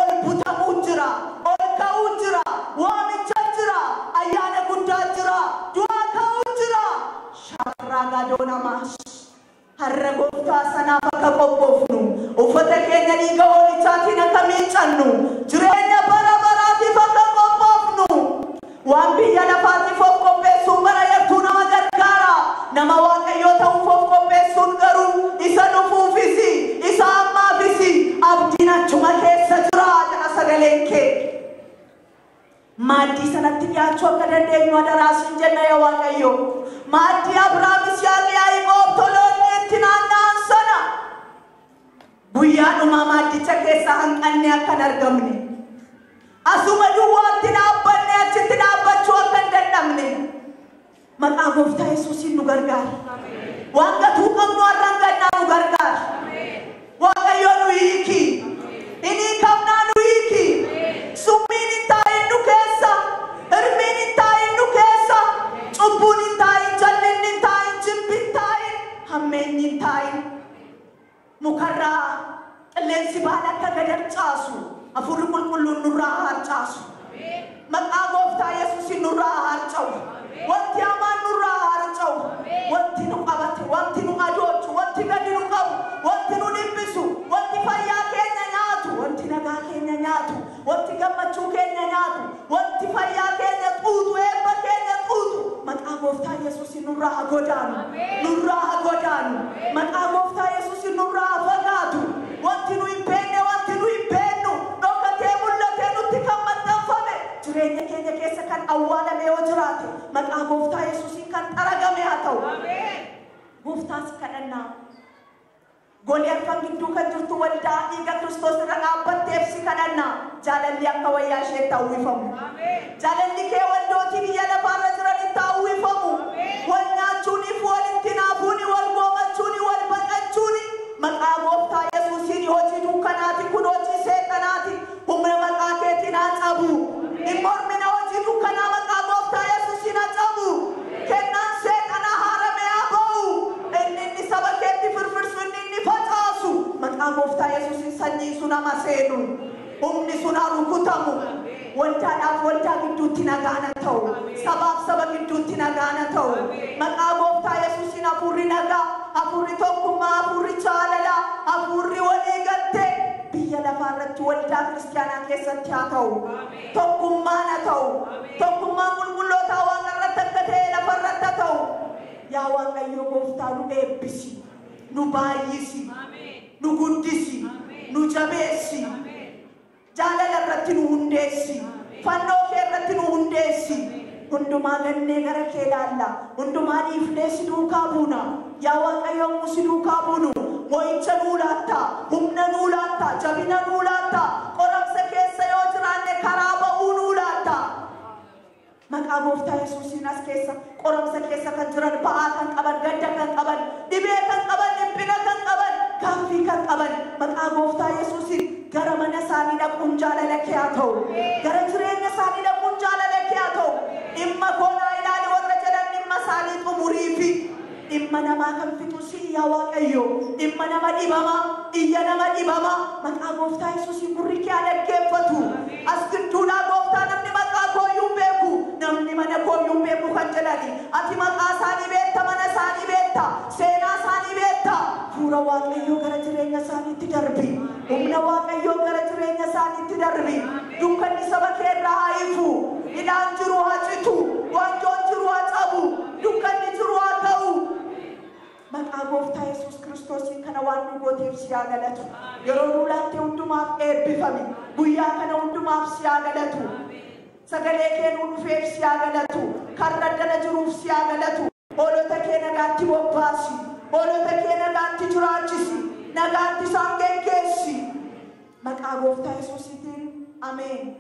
B: ol butamuu jira ol ka'uu jira waamicha jira ayyaana guddaa jira du'aa ka'uu jira shaarraa gaadoonamas har'a gooftaa sanaaf akka qophoofnu uffata keenya dhiiga hoolichaatiin akka miiccannu jireenya bara baraatiif akka qophoofnu waan biyya lafaatiif of qopheessuun bara yartuu nama gargaara nama waaqayyoo ta'uuf of qopheessuun garuu isa dhufuufisi isa ammaafisi abdiin achuma keessa jira jedha sagaleen kee maaddii sanatti dhiyaachuu akka dandeenyu adaraasiin jenna yaa waaqayyo maaddii Abrahaam Yisihaaq Yaaqoob toloonni itti naanna'an sana guyyaadhuma maaddicha keessa hanqanne akka hin argamne asuma duwwaatti dhaabbanne achitti dhaabbachuu akka hin dadhabne maqaa gooftaa yesuusiin nu gargaara waan gatuu qabnu har'an gannaa nu gargaara waaqayyo nu hiiki inni qabnaa nu hiiki summiin hin taa'in nu keessa hirmiin hin taa'in nu keessa cubbuun hin taa'in jallinni hin taa'in jibbi hin taa'in hammeenyi hin taa'in mukarraa qilleensi baala akka gadarcaasu hafuurri qulqulluun nurraa harcaasu maqaa gooftaa yesuusiin nurraa harca'u wanti hamaan nurraa harca'u wanti nu qabate wanti nu adoochu wanti gadi nu qabu wanti nu dhibbisu wanti fayyaa keenya nyaatu wanti nagaa keenya nyaatu wanti gammachuu keenya nyaatu wanti fayyaa keenya xuuxu eebba keenya xuuxu maqaa gooftaa yesuusiin nurraa haa godaanu maqaa gooftaa yesuusiin nurraa haa fagaatu wanti nu hin beekne wanti nu hin beeknu dhokatee mul'atee nutti kan maxxanfame jireenya keenya keessa kan awwaalame yoo jiraate maqaa gooftaa yesuusiin kan xaragame haa ta'u gooftaas kadhannaa golee arfan gidduu kan jirtu waldaa dhiiga Kiristoos Kristos irra dhaabbatteef si kadhanna jaalalli akka wayyaa isheetti hawwifamu jaalalli kee waldootii biyya lafaarra jiranitti hawwifamu wal nyaachuuniif walitti naafuuni wal goomachuuni wal baqachuuni maqaa gooftaa Yesuusiin hojii dukkanaati kun hojii seexanaati humna maqaa keetiin haa cabu hin mormina hojii dukkanaa maqaa gooftaa Yesuusiin haa cabu kennaan seexanaa haaramee haa ba'u inni saba keetti firfirsu inni facaasu maqaa gooftaa Yesuusiin sanyii sun ama seenu humni sun haa rukutamu waldaadhaaf waldaa gidduutti nagaana ta'u sabaaf saba gidduutti nagaana ta'u maqaa gooftaa Yesuusiin hafuurri nagaa hafuurri tokkummaa hafuurri jaalala hafuurri walii galtee biyya lafaarratti waldaa kiristaanaa keessatti haa ta'u tokkummaan haa ta'u tokkummaan qulqullootaa waan irratti akka ta'e lafarratti haa ta'u yaa Waaqayyo gooftaa nu eebbisi nu baay'isi nu guddisi nu jabeessi jaalala irratti nu hundeessi fannoo kee irratti nu hundeessi hundumaa gannee gara kee ilaalla hundumaa dhiifnee si duukaa buuna yaa Waaqayyo nu si duukaa buunu mo'icha nuu laatta humna nuu laatta jabina nuu laatta qoramsa keessa yoo jiraanne karaa ba'uu nuu laatta maqaa gooftaa Yesuusiin as keessa qoramsa keessa kan jiran ba'aa kan qaban gadda kan qaban dhibee kan qaban dhiphina kan qaban gaaffii kan qaban maqaa gooftaa Yesuusiin gara mana isaanii dhaquun jaalala kee haa ta'u gara jireenya isaanii dhaquun jaalala kee haa ta'u dhimma koonaa ilaali warra jedhan dhimma isaanii xumurii fi dhimma namaa kan fixu si yaa Waaqayyo dhimma nama dhibama iyya nama dhibama maqaa gooftaa Yesuusiin gurri kee haa dhaggeeffatu as gidduudhaa gooftaa namni maqaa kooyyuu beeku namni mana kooyyuu beeku kan jedhani ati maqaa isaanii beekta mana isaanii beekta seenaa isaanii beekta fuula Waaqayyo gara jireenya isaaniitti darbi humna Waaqayyo gara jireenya isaaniitti darbi dukkanni saba kee irraa haa ifu hidhaan jiru haa citu wanjoon jiru haa cabu dukkanni jiru haa ta'u maqaa gooftaa Yesuus Kiristoosiin kana waan nu gooteef si haa galatu yeroo nu laatte hundumaaf eebbifami guyyaa kana hundumaaf si haa galatu sagalee kee nu dhufeef si haa galatu karra dana jiruuf si haa galatu hoolota kee nagaatti bobbaasi hoolota kee nagaatti jiraachisi nagaatti isaan geggeessi maqaa gooftaa Yesuusiitiin ameen